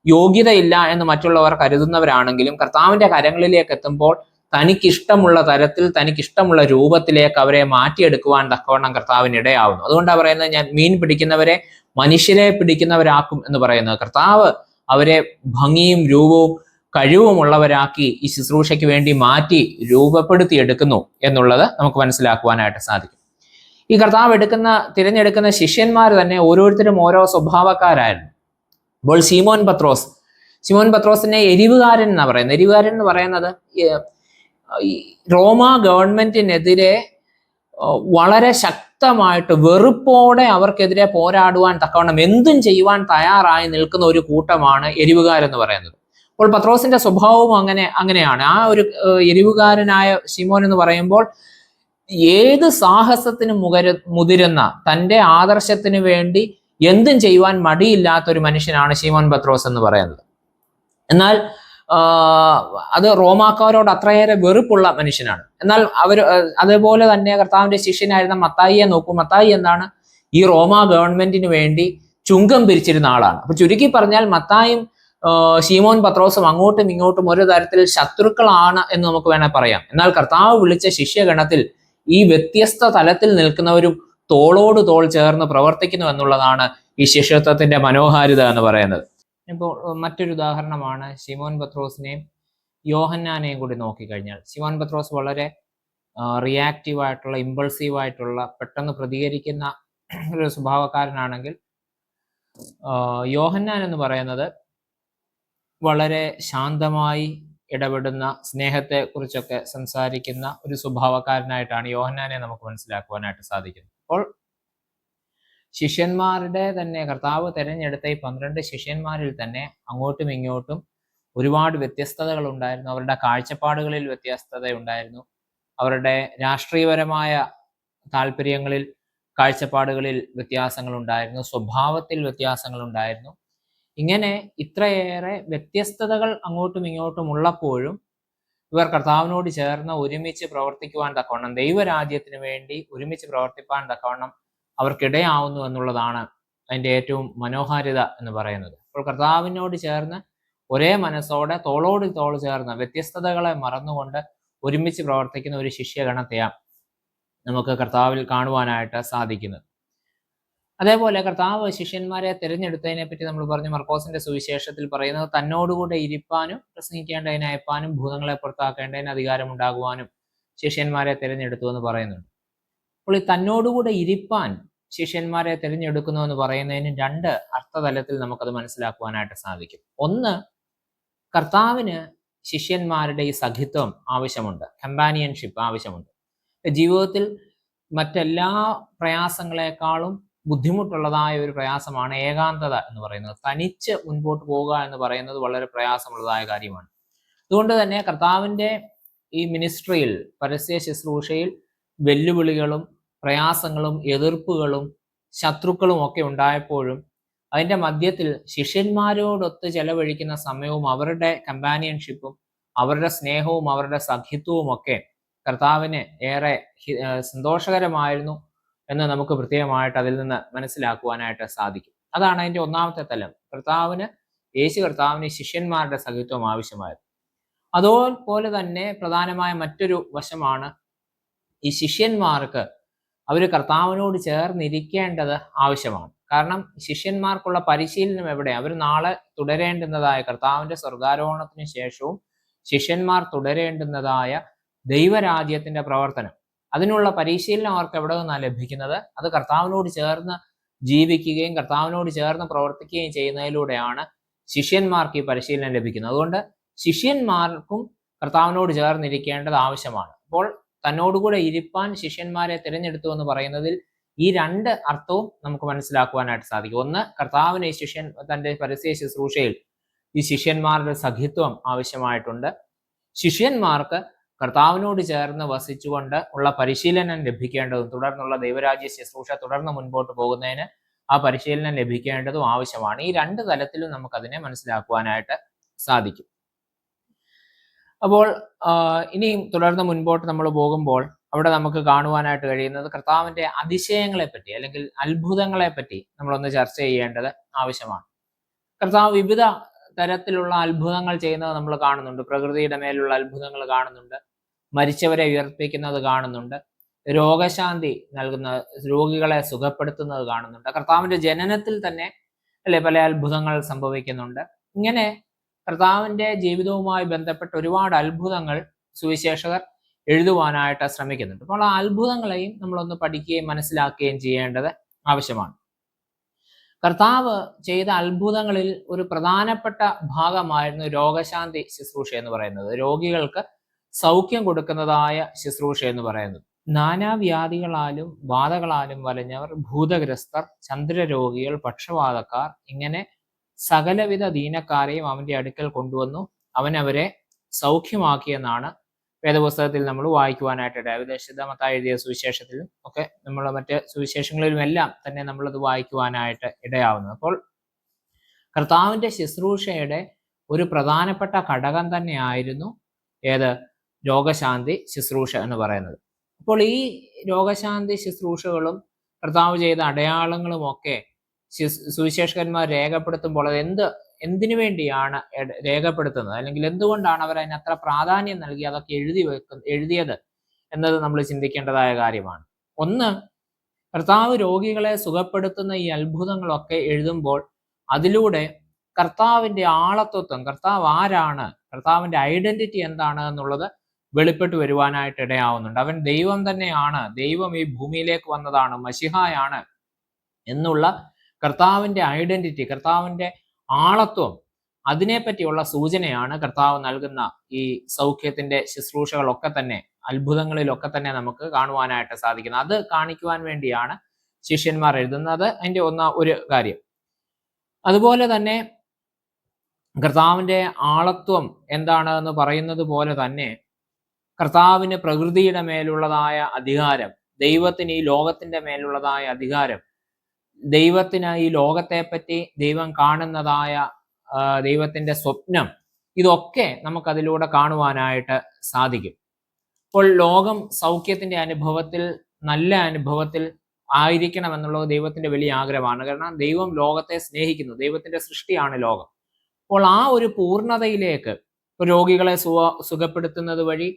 യോഗ്യതയില്ല എന്ന് മറ്റുള്ളവർ കരുതുന്നവരാണെങ്കിലും കർത്താവിന്റെ കരങ്ങളിലേക്ക് എത്തുമ്പോൾ തനിക്കിഷ്ടമുള്ള തരത്തിൽ, തനിക്കിഷ്ടമുള്ള രൂപത്തിലേക്ക് അവരെ മാറ്റിയെടുക്കുവാൻ തക്കവണ്ണം കർത്താവിന് ഇടയാവുന്നു. അതുകൊണ്ടാണ് പറയുന്നത്, ഞാൻ മീൻ പിടിക്കുന്നവരെ മനുഷ്യരെ പിടിക്കുന്നവരാക്കും എന്ന് പറയുന്നത്. കർത്താവ് അവരെ ഭംഗിയും രൂപവും കഴിവുമുള്ളവരാക്കി ഈ ശുശ്രൂഷയ്ക്ക് വേണ്ടി മാറ്റി രൂപപ്പെടുത്തി എടുക്കുന്നു എന്നുള്ളത് നമുക്ക് മനസ്സിലാക്കുവാനായിട്ട് സാധിക്കും. ഈ കർത്താവ് തിരഞ്ഞെടുക്കുന്ന ശിഷ്യന്മാർ തന്നെ ഓരോരുത്തരും ഓരോ സ്വഭാവക്കാരായിരുന്നു. അപ്പോൾ ശിമോൻ പത്രോസിനെ എരിവുകാരൻ എന്നാ പറയുന്നത്. എരിവുകാരൻ എന്ന് പറയുന്നത് റോമ ഗവൺമെന്റിനെതിരെ വളരെ ശക്തമായിട്ട് വെറുപ്പോടെ അവർക്കെതിരെ പോരാടുവാൻ തക്കവണ്ണം എന്തും ചെയ്യുവാൻ തയ്യാറായി നിൽക്കുന്ന ഒരു കൂട്ടമാണ് എരിവുകാരെന്ന് പറയുന്നത്. അപ്പോൾ പത്രോസിന്റെ സ്വഭാവവും അങ്ങനെയാണ്. ആ ഒരു എരിവുകാരനായ ശിമോൻ എന്ന് പറയുമ്പോൾ ഏത് സാഹസത്തിനും മുതിരുന്ന, തൻ്റെ ആദർശത്തിന് വേണ്ടി എന്തും ചെയ്യുവാൻ മടിയില്ലാത്ത ഒരു മനുഷ്യനാണ് ശിമോൻ പത്രോസ് എന്ന് പറയുന്നത്. എന്നാൽ അത് റോമാക്കാരോട് അത്രയേറെ വെറുപ്പുള്ള മനുഷ്യനാണ്. എന്നാൽ അതേപോലെ തന്നെ കർത്താവിന്റെ ശിഷ്യനായിരുന്ന മത്തായിയെ നോക്കൂ. മത്തായി എന്താണ്? ഈ റോമ ഗവൺമെന്റിന് വേണ്ടി ചുങ്കം പിരിച്ചിരുന്ന ആളാണ്. അപ്പൊ ചുരുക്കി പറഞ്ഞാൽ മത്തായും ശിമോൻ പത്രോസും അങ്ങോട്ടും ഇങ്ങോട്ടും ഒരു തരത്തിൽ ശത്രുക്കളാണ് എന്ന് നമുക്ക് വേണേൽ പറയാം. എന്നാൽ കർത്താവ് വിളിച്ച ശിഷ്യഗണത്തിൽ ഈ വ്യത്യസ്ത തലത്തിൽ നിൽക്കുന്നവരും തോളോട് തോൾ ചേർന്ന് പ്രവർത്തിക്കുന്നു എന്നുള്ളതാണ് ഈ ശിഷ്യത്വത്തിന്റെ മനോഹാരിത എന്ന് പറയുന്നത്. ഇപ്പോൾ മറ്റൊരു ഉദാഹരണമാണ് ശിമോൻ പത്രോസിനെയും യോഹന്നാനെയും കൂടി നോക്കിക്കഴിഞ്ഞാൽ. ശിമോൻ പത്രോസ് വളരെ റിയാക്റ്റീവായിട്ടുള്ള, ഇമ്പൾസീവായിട്ടുള്ള, പെട്ടെന്ന് പ്രതികരിക്കുന്ന ഒരു സ്വഭാവക്കാരനാണെങ്കിൽ യോഹന്നാൻ എന്ന് പറയുന്നത് വളരെ ശാന്തമായി ഇടപെടുന്ന, സ്നേഹത്തെ കുറിച്ചൊക്കെ സംസാരിക്കുന്ന ഒരു സ്വഭാവക്കാരനായിട്ടാണ് യോഹന്നാനെ നമുക്ക് മനസ്സിലാക്കുവാനായിട്ട് സാധിക്കുന്നത്. അപ്പോൾ ശിഷ്യന്മാരുടെ തന്നെ കർത്താവ് തിരഞ്ഞെടുത്ത ഈ 12 ശിഷ്യന്മാരിൽ തന്നെ അങ്ങോട്ടും ഇങ്ങോട്ടും ഒരുപാട് വ്യത്യസ്തതകൾ ഉണ്ടായിരുന്നു. അവരുടെ കാഴ്ചപ്പാടുകളിൽ വ്യത്യസ്തത ഉണ്ടായിരുന്നു. അവരുടെ രാഷ്ട്രീയപരമായ താല്പര്യങ്ങളിൽ, കാഴ്ചപ്പാടുകളിൽ വ്യത്യാസങ്ങൾ ഉണ്ടായിരുന്നു. സ്വഭാവത്തിൽ വ്യത്യാസങ്ങൾ ഉണ്ടായിരുന്നു. ഇങ്ങനെ ഇത്രയേറെ വ്യത്യസ്തതകൾ അങ്ങോട്ടും ഇങ്ങോട്ടും ഉള്ളപ്പോഴും ഇവർ കർത്താവിനോട് ചേർന്ന് ഒരുമിച്ച് പ്രവർത്തിക്കുവാൻ തക്കവണ്ണം, ദൈവരാജ്യത്തിന് വേണ്ടി ഒരുമിച്ച് പ്രവർത്തിപ്പാൻ തക്കവണ്ണം അവർക്കിടയാവുന്നു എന്നുള്ളതാണ് അതിൻ്റെ ഏറ്റവും മനോഹാരിത എന്ന് പറയുന്നത്. അപ്പോൾ കർത്താവിനോട് ചേർന്ന് ഒരേ മനസ്സോടെ തോളോട് തോൾ ചേർന്ന് വ്യത്യസ്തതകളെ മറന്നുകൊണ്ട് ഒരുമിച്ച് പ്രവർത്തിക്കുന്ന ഒരു ശിഷ്യഗണത്തെയാണ് നമുക്ക് കർത്താവിൽ കാണുവാനായിട്ട് സാധിക്കുന്നത്. അതേപോലെ കർത്താവ് ശിഷ്യന്മാരെ തിരഞ്ഞെടുത്തതിനെ പറ്റി നമ്മൾ പറഞ്ഞു. മർക്കോസിന്റെ സുവിശേഷത്തിൽ പറയുന്നത്, തന്നോടുകൂടെ ഇരിപ്പാനും പ്രസംഗിക്കേണ്ടതിനെ അയപ്പാനും ഭൂതങ്ങളെ പുറത്താക്കേണ്ടതിന് അധികാരം ഉണ്ടാകുവാനും ശിഷ്യന്മാരെ തിരഞ്ഞെടുത്തു എന്ന് പറയുന്നുണ്ട്. അപ്പോൾ ഈ തന്നോടുകൂടെ ഇരിപ്പാൻ ശിഷ്യന്മാരെ തിരഞ്ഞെടുക്കുന്നു എന്ന് പറയുന്നതിന് 2 അർത്ഥതലത്തിൽ നമുക്കത് മനസ്സിലാക്കുവാനായിട്ട് സാധിക്കും. ഒന്ന്, കർത്താവിന് ശിഷ്യന്മാരുടെ ഈ സഖിത്വം ആവശ്യമുണ്ട്, കമ്പാനിയൻഷിപ്പ് ആവശ്യമുണ്ട്. ജീവിതത്തിൽ മറ്റെല്ലാ പ്രയാസങ്ങളെക്കാളും ബുദ്ധിമുട്ടുള്ളതായ ഒരു പ്രയാസമാണ് ഏകാന്തത എന്ന് പറയുന്നത്. തനിച്ച് മുൻപോട്ട് പോവുക എന്ന് പറയുന്നത് വളരെ പ്രയാസമുള്ളതായ കാര്യമാണ്. അതുകൊണ്ട് തന്നെ കർത്താവിൻ്റെ ഈ മിനിസ്ട്രിയിൽ, പരസ്യ ശുശ്രൂഷയിൽ വെല്ലുവിളികളും പ്രയാസങ്ങളും എതിർപ്പുകളും ശത്രുക്കളും ഒക്കെ ഉണ്ടായപ്പോഴും അതിൻ്റെ മധ്യത്തിൽ ശിഷ്യന്മാരോടൊത്ത് ചെലവഴിക്കുന്ന സമയവും അവരുടെ കമ്പാനിയൻഷിപ്പും അവരുടെ സ്നേഹവും അവരുടെ സഖിത്വവും ഒക്കെ കർത്താവിന് ഏറെ സന്തോഷകരമായിരുന്നു എന്ന് നമുക്ക് പ്രത്യേകമായിട്ട് അതിൽ നിന്ന് മനസ്സിലാക്കുവാനായിട്ട് സാധിക്കും. അതാണ് അതിൻ്റെ ഒന്നാമത്തെ തലം. യേശു കർത്താവിന് ശിഷ്യന്മാരുടെ സഖിത്വം ആവശ്യമായിരുന്നു. അതുപോലെ തന്നെ പ്രധാനമായ മറ്റൊരു വശമാണ് ഈ ശിഷ്യന്മാർക്ക് അവർ കർത്താവിനോട് ചേർന്നിരിക്കേണ്ടത് ആവശ്യമാണ്. കാരണം ശിഷ്യന്മാർക്കുള്ള പരിശീലനം എവിടെ? അവർ നാളെ തുടരേണ്ടുന്നതായ കർത്താവിൻ്റെ സ്വർഗാരോഹണത്തിന് ശേഷവും ശിഷ്യന്മാർ തുടരേണ്ടുന്നതായ ദൈവരാജ്യത്തിന്റെ പ്രവർത്തനം, അതിനുള്ള പരിശീലനം അവർക്ക് എവിടെ നിന്നാണ് ലഭിക്കുന്നത്? അത് കർത്താവിനോട് ചേർന്ന് ജീവിക്കുകയും കർത്താവിനോട് ചേർന്ന് പ്രവർത്തിക്കുകയും ചെയ്യുന്നതിലൂടെയാണ് ശിഷ്യന്മാർക്ക് ഈ പരിശീലനം ലഭിക്കുന്നത്. അതുകൊണ്ട് ശിഷ്യന്മാർക്കും കർത്താവിനോട് ചേർന്നിരിക്കേണ്ടത് ആവശ്യമാണ്. അപ്പോൾ തന്നോടുകൂടെ ഇരിപ്പാൻ ശിഷ്യന്മാരെ തിരഞ്ഞെടുത്തു എന്ന് പറയുന്നതിൽ ഈ രണ്ട് അർത്ഥവും നമുക്ക് മനസ്സിലാക്കുവാനായിട്ട് സാധിക്കും. ഒന്ന്, കർത്താവിന് തൻ്റെ പരസ്യ ശുശ്രൂഷയിൽ ഈ ശിഷ്യന്മാരുടെ സഖിത്വം ആവശ്യമായിട്ടുണ്ട്. ശിഷ്യന്മാർക്ക് കർത്താവിനോട് ചേർന്ന് വസിച്ചുകൊണ്ട് ഉള്ള പരിശീലനം ലഭിക്കേണ്ടതും തുടർന്നുള്ള ദൈവരാജ്യ ശുശ്രൂഷ തുടർന്ന് മുൻപോട്ട് പോകുന്നതിന് ആ പരിശീലനം ലഭിക്കേണ്ടതും ആവശ്യമാണ്. ഈ രണ്ട് തലത്തിലും നമുക്കതിനെ മനസ്സിലാക്കുവാനായിട്ട് സാധിക്കും. അപ്പോൾ ഇനിയും തുടർന്ന് മുൻപോട്ട് നമ്മൾ പോകുമ്പോൾ അവിടെ നമുക്ക് കാണുവാനായിട്ട് കഴിയുന്നത് കർത്താവിൻ്റെ അതിശയങ്ങളെ പറ്റി അല്ലെങ്കിൽ അത്ഭുതങ്ങളെ പറ്റി നമ്മളൊന്ന് ചർച്ച ചെയ്യേണ്ടത് ആവശ്യമാണ്. കർത്താവ് വിവിധ തരത്തിലുള്ള അത്ഭുതങ്ങൾ ചെയ്യുന്നത് നമ്മൾ കാണുന്നുണ്ട്. പ്രകൃതിയുടെ മേലുള്ള അത്ഭുതങ്ങൾ കാണുന്നുണ്ട്, മരിച്ചവരെ ഉയർപ്പിക്കുന്നത് കാണുന്നുണ്ട്, രോഗശാന്തി നൽകുന്ന, രോഗികളെ സുഖപ്പെടുത്തുന്നത് കാണുന്നുണ്ട്. കർത്താവിൻ്റെ ജനനത്തിൽ തന്നെ പല അത്ഭുതങ്ങൾ സംഭവിക്കുന്നുണ്ട്. ഇങ്ങനെ കർത്താവിൻ്റെ ജീവിതവുമായി ബന്ധപ്പെട്ട ഒരുപാട് അത്ഭുതങ്ങൾ സുവിശേഷകർ എഴുതുവാനായിട്ട് ശ്രമിക്കുന്നുണ്ട്. അപ്പോൾ ആ അത്ഭുതങ്ങളെയും നമ്മളൊന്ന് പഠിക്കുകയും മനസ്സിലാക്കുകയും ചെയ്യേണ്ടത് ആവശ്യമാണ്. കർത്താവ് ചെയ്ത അത്ഭുതങ്ങളിൽ ഒരു പ്രധാനപ്പെട്ട ഭാഗമായിരുന്നു രോഗശാന്തി ശുശ്രൂഷ എന്ന് പറയുന്നത്. രോഗികൾക്ക് സൗഖ്യം കൊടുക്കുന്നതായ ശുശ്രൂഷ എന്ന് പറയുന്നത്. നാനാവ്യാധികളാലും ബാധകളാലും വലഞ്ഞവർ, ഭൂതഗ്രസ്തർ, ചന്ദ്രരോഗികൾ, പക്ഷവാതക്കാർ, ഇങ്ങനെ സകലവിധ ദീനക്കാരെയും അവന്റെ അടുക്കൽ കൊണ്ടുവന്നു അവൻ അവരെ സൗഖ്യമാക്കിയെന്നാണ് വേദപുസ്തകത്തിൽ നമ്മൾ വായിക്കുവാനായിട്ട് ഇടയായത്. വിശുദ്ധ മത്തായി എഴുതിയ സുവിശേഷത്തിലും ഒക്കെ നമ്മൾ മറ്റ് സുവിശേഷങ്ങളിലുമെല്ലാം തന്നെ നമ്മളത് വായിക്കുവാനായിട്ട് ഇടയാവുന്നത്. അപ്പോൾ കർത്താവിൻ്റെ ശുശ്രൂഷയുടെ ഒരു പ്രധാനപ്പെട്ട ഘടകം തന്നെയായിരുന്നു രോഗശാന്തി ശുശ്രൂഷ എന്ന് പറയുന്നത്. അപ്പോൾ ഈ രോഗശാന്തി ശുശ്രൂഷകളും കർത്താവ് ചെയ്ത അടയാളങ്ങളും ഒക്കെ സുവിശേഷകന്മാർ രേഖപ്പെടുത്തുമ്പോൾ അത് എന്തിനു വേണ്ടിയാണ് രേഖപ്പെടുത്തുന്നത്, അല്ലെങ്കിൽ എന്തുകൊണ്ടാണ് അവർ അതിന് അത്ര പ്രാധാന്യം നൽകി അതൊക്കെ എഴുതിയത് എന്നത് നമ്മൾ ചിന്തിക്കേണ്ടതായ കാര്യമാണ്. ഒന്ന്, കർത്താവ് രോഗികളെ സുഖപ്പെടുത്തുന്ന ഈ അത്ഭുതങ്ങളൊക്കെ എഴുതുമ്പോൾ അതിലൂടെ കർത്താവിൻ്റെ ആളത്വത്വം, കർത്താവ് ആരാണ്, കർത്താവിൻ്റെ ഐഡന്റിറ്റി എന്താണ് എന്നുള്ളത് വെളിപ്പെട്ടു വരുവാനായിട്ട് ഇടയാവുന്നുണ്ട്. അവൻ ദൈവം തന്നെയാണ്, ദൈവം ഈ ഭൂമിയിലേക്ക് വന്നതാണ്, മശിഹായാണ് എന്നുള്ള കർത്താവിൻ്റെ ഐഡന്റിറ്റി, കർത്താവിൻ്റെ ആളത്വം, അതിനെപ്പറ്റിയുള്ള സൂചനയാണ് കർത്താവ് നൽകുന്ന ഈ സൗഖ്യത്തിന്റെ ശുശ്രൂഷകളൊക്കെ തന്നെ, അത്ഭുതങ്ങളിലൊക്കെ തന്നെ നമുക്ക് കാണുവാനായിട്ട് സാധിക്കുന്നത്. അത് കാണിക്കുവാൻ വേണ്ടിയാണ് ശിഷ്യന്മാർ എഴുതുന്നത്. അതിൻ്റെ ഒരു കാര്യം. അതുപോലെ തന്നെ കർത്താവിൻ്റെ ആളത്വം എന്താണ് എന്ന് പറയുന്നത് പോലെ തന്നെ കർത്താവിന് പ്രകൃതിയുടെ മേലുള്ളതായ അധികാരം, ദൈവത്തിന് ഈ ലോകത്തിന്റെ മേലുള്ളതായ അധികാരം, ദൈവത്തിന് ഈ ലോകത്തെപ്പറ്റി ദൈവം കാണുന്നതായ ദൈവത്തിന്റെ സ്വപ്നം, ഇതൊക്കെ നമുക്കതിലൂടെ കാണുവാനായിട്ട് സാധിക്കും. അപ്പോൾ ലോകം സൗഖ്യത്തിന്റെ അനുഭവത്തിൽ, നല്ല അനുഭവത്തിൽ ആയിരിക്കണം എന്നുള്ളത് ദൈവത്തിന്റെ വലിയ ആഗ്രഹമാണ്. കാരണം ദൈവം ലോകത്തെ സ്നേഹിക്കുന്നു, ദൈവത്തിന്റെ സൃഷ്ടിയാണ് ലോകം. അപ്പോൾ ആ ഒരു പൂർണ്ണതയിലേക്ക് രോഗികളെ സുഖപ്പെടുത്തുന്നത് വഴി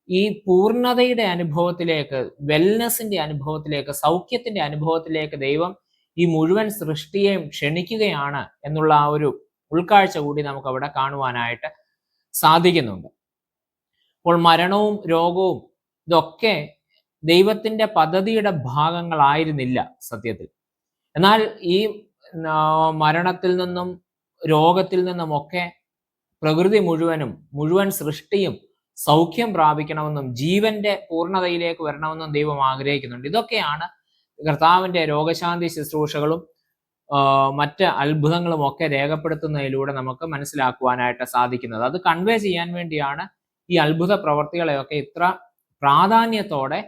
ഈ പൂർണ്ണതയുടെ അനുഭവത്തിലേക്ക്, വെൽനെസിന്റെ അനുഭവത്തിലേക്ക്, സൗഖ്യത്തിന്റെ അനുഭവത്തിലേക്ക് ദൈവം ഈ മുഴുവൻ സൃഷ്ടിയെയും ക്ഷണിക്കുകയാണ് എന്നുള്ള ആ ഒരു ഉൾക്കാഴ്ച കൂടി നമുക്ക് അവിടെ കാണുവാനായിട്ട് സാധിക്കുന്നുണ്ട്. അപ്പോൾ മരണവും രോഗവും ഇതൊക്കെ ദൈവത്തിന്റെ പദ്ധതിയുടെ ഭാഗങ്ങളായിരുന്നില്ല സത്യത്തിൽ. എന്നാൽ ഈ മരണത്തിൽ നിന്നും രോഗത്തിൽ നിന്നുമൊക്കെ പ്രകൃതി മുഴുവൻ സൃഷ്ടിയും സൗഖ്യം പ്രാപിക്കണമെന്നും ജീവന്റെ പൂർണ്ണതയിലേക്ക് വരണമെന്നും ദൈവം ആഗ്രഹിക്കുന്നുണ്ട്. ഇതൊക്കെയാണ് കർത്താവിന്റെ രോഗശാന്തി ശുശ്രൂഷകളും മറ്റ് അത്ഭുതങ്ങളും ഒക്കെ രേഖപ്പെടുത്തുന്നതിലൂടെ നമുക്ക് മനസ്സിലാക്കുവാനായിട്ട് സാധിക്കുന്നത്. അത് കൺവേ ചെയ്യാൻ വേണ്ടിയാണ് ഈ അത്ഭുത പ്രവർത്തികളെയൊക്കെ ഇത്ര പ്രാധാന്യത്തോടെ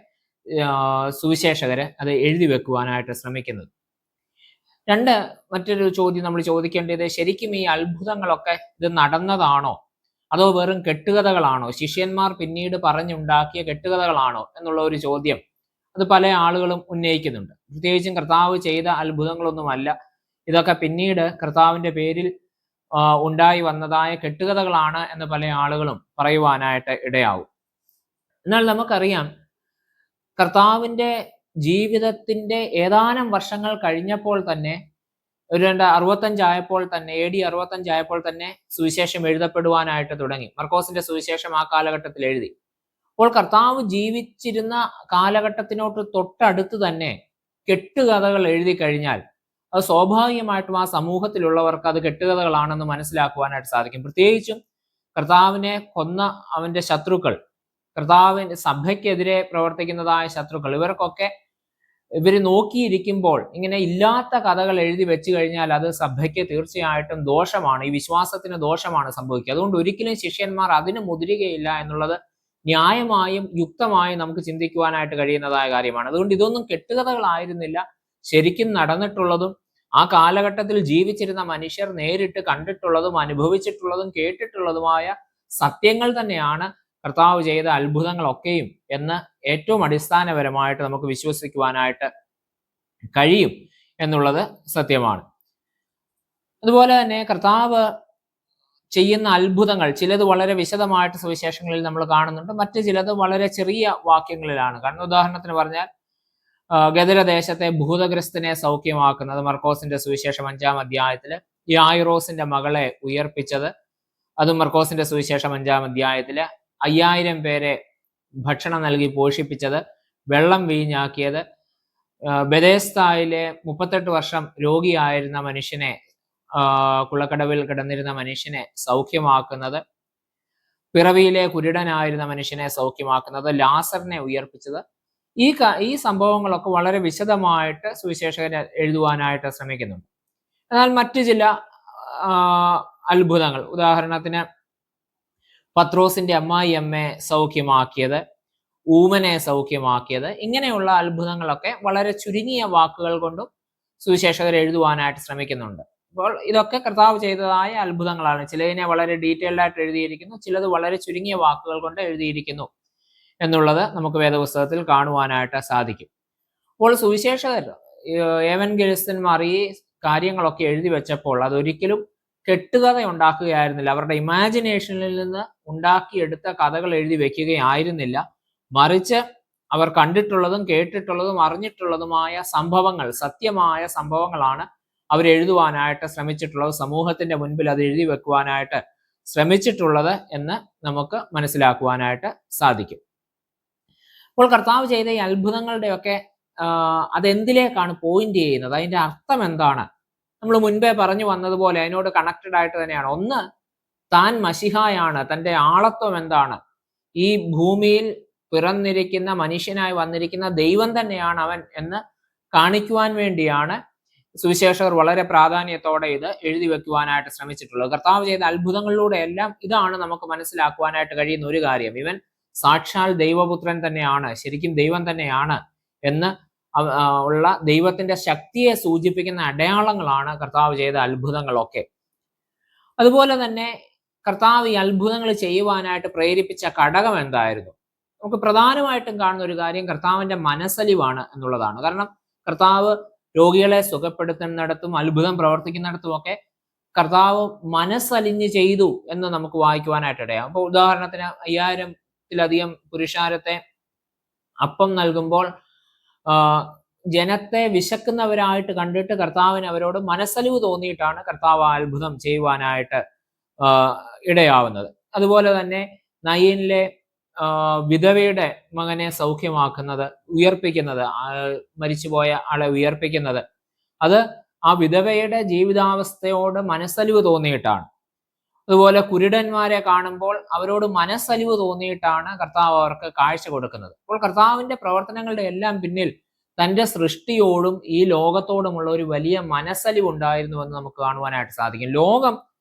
സുവിശേഷകര് അത് എഴുതി വെക്കുവാനായിട്ട് ശ്രമിക്കുന്നത്. മറ്റൊരു ചോദ്യം നമ്മൾ ചോദിക്കേണ്ടത്, ശരിക്കും ഈ അത്ഭുതങ്ങളൊക്കെ ഇത് നടന്നതാണോ അതോ വെറും കെട്ടുകഥകളാണോ, ശിഷ്യന്മാർ പിന്നീട് പറഞ്ഞുണ്ടാക്കിയ കെട്ടുകഥകളാണോ എന്നുള്ള ഒരു ചോദ്യം അത് പല ആളുകളും ഉന്നയിക്കുന്നുണ്ട്. പ്രത്യേകിച്ചും കർത്താവ് ചെയ്ത അത്ഭുതങ്ങളൊന്നുമല്ല ഇതൊക്കെ, പിന്നീട് കർത്താവിന്റെ പേരിൽ ഉണ്ടായി വന്നതായ കെട്ടുകഥകളാണ് എന്ന് പല ആളുകളും പറയുവാനായിട്ട് ഇടയാവും. എന്നാൽ നമുക്കറിയാം, കർത്താവിന്റെ ജീവിതത്തിന്റെ ഏതാനും വർഷങ്ങൾ കഴിഞ്ഞപ്പോൾ തന്നെ, ഒരു 65 ആയപ്പോൾ തന്നെ, AD 65 ആയപ്പോൾ തന്നെ സുവിശേഷം എഴുതപ്പെടുവാനായിട്ട് തുടങ്ങി. മർക്കോസിന്റെ സുവിശേഷം ആ കാലഘട്ടത്തിൽ എഴുതി. അപ്പോൾ കർത്താവ് ജീവിച്ചിരുന്ന കാലഘട്ടത്തിനോട്ട് തൊട്ടടുത്ത് തന്നെ കെട്ടുകഥകൾ എഴുതി കഴിഞ്ഞാൽ അത് സ്വാഭാവികമായിട്ടും ആ സമൂഹത്തിലുള്ളവർക്ക് അത് കെട്ടുകഥകളാണെന്ന് മനസ്സിലാക്കുവാനായിട്ട് സാധിക്കും. പ്രത്യേകിച്ചും കർത്താവിനെ കൊന്ന അവന്റെ ശത്രുക്കൾ, കർത്താവിന്റെ സഭയ്ക്കെതിരെ പ്രവർത്തിക്കുന്നതായ ശത്രുക്കൾ, ഇവർ നോക്കിയിരിക്കുമ്പോൾ ഇങ്ങനെ ഇല്ലാത്ത കഥകൾ എഴുതി വെച്ചു കഴിഞ്ഞാൽ അത് സഭയ്ക്ക് തീർച്ചയായിട്ടും ദോഷമാണ്, ഈ വിശ്വാസത്തിന് ദോഷമാണ് സംഭവിക്കുക. അതുകൊണ്ട് ഒരിക്കലും ശിഷ്യന്മാർ അതിന് മുതിരുകയില്ല എന്നുള്ളത് ന്യായമായും യുക്തമായും നമുക്ക് ചിന്തിക്കുവാനായിട്ട് കഴിയുന്നതായ കാര്യമാണ്. അതുകൊണ്ട് ഇതൊന്നും കെട്ടുകഥകളായിരുന്നില്ല, ശരിക്കും നടന്നിട്ടുള്ളതും ആ കാലഘട്ടത്തിൽ ജീവിച്ചിരുന്ന മനുഷ്യർ നേരിട്ട് കണ്ടിട്ടുള്ളതും അനുഭവിച്ചിട്ടുള്ളതും കേട്ടിട്ടുള്ളതുമായ സത്യങ്ങൾ തന്നെയാണ് കർത്താവ് ചെയ്ത അത്ഭുതങ്ങളൊക്കെയും എന്ന് ഏറ്റവും അടിസ്ഥാനപരമായിട്ട് നമുക്ക് വിശ്വസിക്കുവാനായിട്ട് കഴിയും എന്നുള്ളത് സത്യമാണ്. അതുപോലെ തന്നെ കർത്താവ് ചെയ്യുന്ന അത്ഭുതങ്ങൾ ചിലത് വളരെ വിശദമായിട്ട് സുവിശേഷങ്ങളിൽ നമ്മൾ കാണുന്നുണ്ട്, മറ്റു ചിലത് വളരെ ചെറിയ വാക്യങ്ങളിലാണ്. കാരണം ഉദാഹരണത്തിന് പറഞ്ഞാൽ ഗദരദേശത്തെ ഭൂതഗ്രസ്തനെ സൗഖ്യമാക്കുന്നത് മർക്കോസിന്റെ സുവിശേഷം 5-ാം അധ്യായത്തില്, യായിറോസിന്റെ മകളെ ഉയർപ്പിച്ചത് അതും മർക്കോസിന്റെ സുവിശേഷം 5-ാം അധ്യായത്തില്, 5000 പേരെ ഭക്ഷണം നൽകി പോഷിപ്പിച്ചത്, വെള്ളം വീഞ്ഞാക്കിയത്, ബെഥേസ്ദയിലെ 38 വർഷം രോഗിയായിരുന്ന മനുഷ്യനെ, കുളക്കടവിൽ കിടന്നിരുന്ന മനുഷ്യനെ സൗഖ്യമാക്കുന്നത്, പിറവിയിലെ കുരുടനായിരുന്ന മനുഷ്യനെ സൗഖ്യമാക്കുന്നത്, ലാസറിനെ ഉയർപ്പിച്ചത്, ഈ സംഭവങ്ങളൊക്കെ വളരെ വിശദമായിട്ട് സുവിശേഷകർ എഴുതുവാനായിട്ട് ശ്രമിക്കുന്നുണ്ട്. എന്നാൽ മറ്റു ചില അത്ഭുതങ്ങൾ, ഉദാഹരണത്തിന് പത്രോസിന്റെ അമ്മായിയമ്മയെ സൗഖ്യമാക്കിയത്, ഊമനെ സൗഖ്യമാക്കിയത്, ഇങ്ങനെയുള്ള അത്ഭുതങ്ങളൊക്കെ വളരെ ചുരുങ്ങിയ വാക്കുകൾ കൊണ്ടും സുവിശേഷകർ എഴുതുവാനായിട്ട് ശ്രമിക്കുന്നുണ്ട്. അപ്പോൾ ഇതൊക്കെ കർത്താവ് ചെയ്തതായ അത്ഭുതങ്ങളാണ്. ചിലതിനെ വളരെ ഡീറ്റെയിൽഡ് ആയിട്ട് എഴുതിയിരിക്കുന്നു, ചിലത് വളരെ ചുരുങ്ങിയ വാക്കുകൾ കൊണ്ട് എഴുതിയിരിക്കുന്നു എന്നുള്ളത് നമുക്ക് വേദപുസ്തകത്തിൽ കാണുവാനായിട്ട് സാധിക്കും. അപ്പോൾ സുവിശേഷകർ, ഏവൻഗലിസ്തന്മാർ ഈ കാര്യങ്ങളൊക്കെ എഴുതി വെച്ചപ്പോൾ അതൊരിക്കലും കെട്ടുകഥ ഉണ്ടാക്കുകയായിരുന്നില്ല, അവരുടെ ഇമാജിനേഷനിൽ നിന്ന് ഉണ്ടാക്കിയെടുത്ത കഥകൾ എഴുതി വെക്കുകയായിരുന്നില്ല. മറിച്ച് അവർ കണ്ടിട്ടുള്ളതും കേട്ടിട്ടുള്ളതും അറിഞ്ഞിട്ടുള്ളതുമായ സംഭവങ്ങൾ, സത്യമായ സംഭവങ്ങളാണ് അവർ എഴുതുവാനായിട്ട് ശ്രമിച്ചിട്ടുള്ളത്, സമൂഹത്തിന്റെ മുൻപിൽ അത് എഴുതി വെക്കുവാനായിട്ട് ശ്രമിച്ചിട്ടുള്ളത് എന്ന് നമുക്ക് മനസ്സിലാക്കുവാനായിട്ട് സാധിക്കും. അപ്പോൾ കർത്താവ് ചെയ്ത ഈ അത്ഭുതങ്ങളുടെയൊക്കെ അതെന്തിലേക്കാണ് പോയിന്റ് ചെയ്യുന്നത്, അതിന്റെ അർത്ഥം എന്താണ്? നമ്മൾ മുൻപേ പറഞ്ഞു വന്നതുപോലെ അതിനോട് കണക്റ്റഡ് ആയിട്ട് തന്നെയാണ്. ഒന്ന്, താൻ മശിഹായാണ്, തൻ്റെ ആളത്വം എന്താണ്, ഈ ഭൂമിയിൽ പിറന്നിരിക്കുന്ന മനുഷ്യനായി വന്നിരിക്കുന്ന ദൈവം തന്നെയാണ് അവൻ എന്ന് കാണിക്കുവാൻ വേണ്ടിയാണ് സുവിശേഷകർ വളരെ പ്രാധാന്യത്തോടെ ഇത് എഴുതി വെക്കുവാനായിട്ട് ശ്രമിച്ചിട്ടുള്ളത്. കർത്താവ് ചെയ്ത അത്ഭുതങ്ങളിലൂടെ എല്ലാം ഇതാണ് നമുക്ക് മനസ്സിലാക്കുവാനായിട്ട് കഴിയുന്ന ഒരു കാര്യം, ഇവൻ സാക്ഷാൽ ദൈവപുത്രൻ തന്നെയാണ്, ശരിക്കും ദൈവം തന്നെയാണ് എന്ന് ഉള്ള ദൈവത്തിന്റെ ശക്തിയെ സൂചിപ്പിക്കുന്ന അടയാളങ്ങളാണ് കർത്താവ് ചെയ്ത അത്ഭുതങ്ങളൊക്കെ. അതുപോലെ തന്നെ കർത്താവ് ഈ അത്ഭുതങ്ങൾ ചെയ്യുവാനായിട്ട് പ്രേരിപ്പിച്ച ഘടകം എന്തായിരുന്നു? നമുക്ക് പ്രധാനമായിട്ടും കാണുന്ന ഒരു കാര്യം കർത്താവിന്റെ മനസ്സലിവാണ് എന്നുള്ളതാണ്. കാരണം കർത്താവ് രോഗികളെ സുഖപ്പെടുത്തുന്നിടത്തും അത്ഭുതം പ്രവർത്തിക്കുന്നിടത്തും ഒക്കെ കർത്താവ് മനസ്സലിഞ്ഞ് ചെയ്തു എന്ന് നമുക്ക് വായിക്കുവാനായിട്ട് ഇടയാം. അപ്പോൾ ഉദാഹരണത്തിന് 5000-ത്തിലധികം പുരുഷാരത്തെ അപ്പം നൽകുമ്പോൾ ജനത്തെ വിശക്കുന്നവരായിട്ട് കണ്ടിട്ട് കർത്താവിന് അവരോട് മനസ്സലിവ് തോന്നിയിട്ടാണ് കർത്താവ് അത്ഭുതം ചെയ്യുവാനായിട്ട് ഇടയാവുന്നത്. അതുപോലെ തന്നെ നയീനിലെ വിധവയുടെ മകനെ സൗഖ്യമാക്കുന്നത്, ഉയർപ്പിക്കുന്നത്, മരിച്ചുപോയ ആളെ ഉയർപ്പിക്കുന്നത്, അത് ആ വിധവയുടെ ജീവിതാവസ്ഥയോട് മനസ്സലിവ് തോന്നിയിട്ടാണ്. അതുപോലെ കുരുടന്മാരെ കാണുമ്പോൾ അവരോട് മനസ്സലിവ് തോന്നിയിട്ടാണ് കർത്താവ് അവർക്ക് കാഴ്ച കൊടുക്കുന്നത്. അപ്പോൾ കർത്താവിന്റെ പ്രവർത്തനങ്ങളുടെ എല്ലാം പിന്നിൽ തന്റെ സൃഷ്ടിയോടും ഈ ലോകത്തോടുമുള്ള ഒരു വലിയ മനസ്സലിവ് ഉണ്ടായിരുന്നുവെന്ന് നമുക്ക് കാണുവാനായിട്ട് സാധിക്കും. ലോകം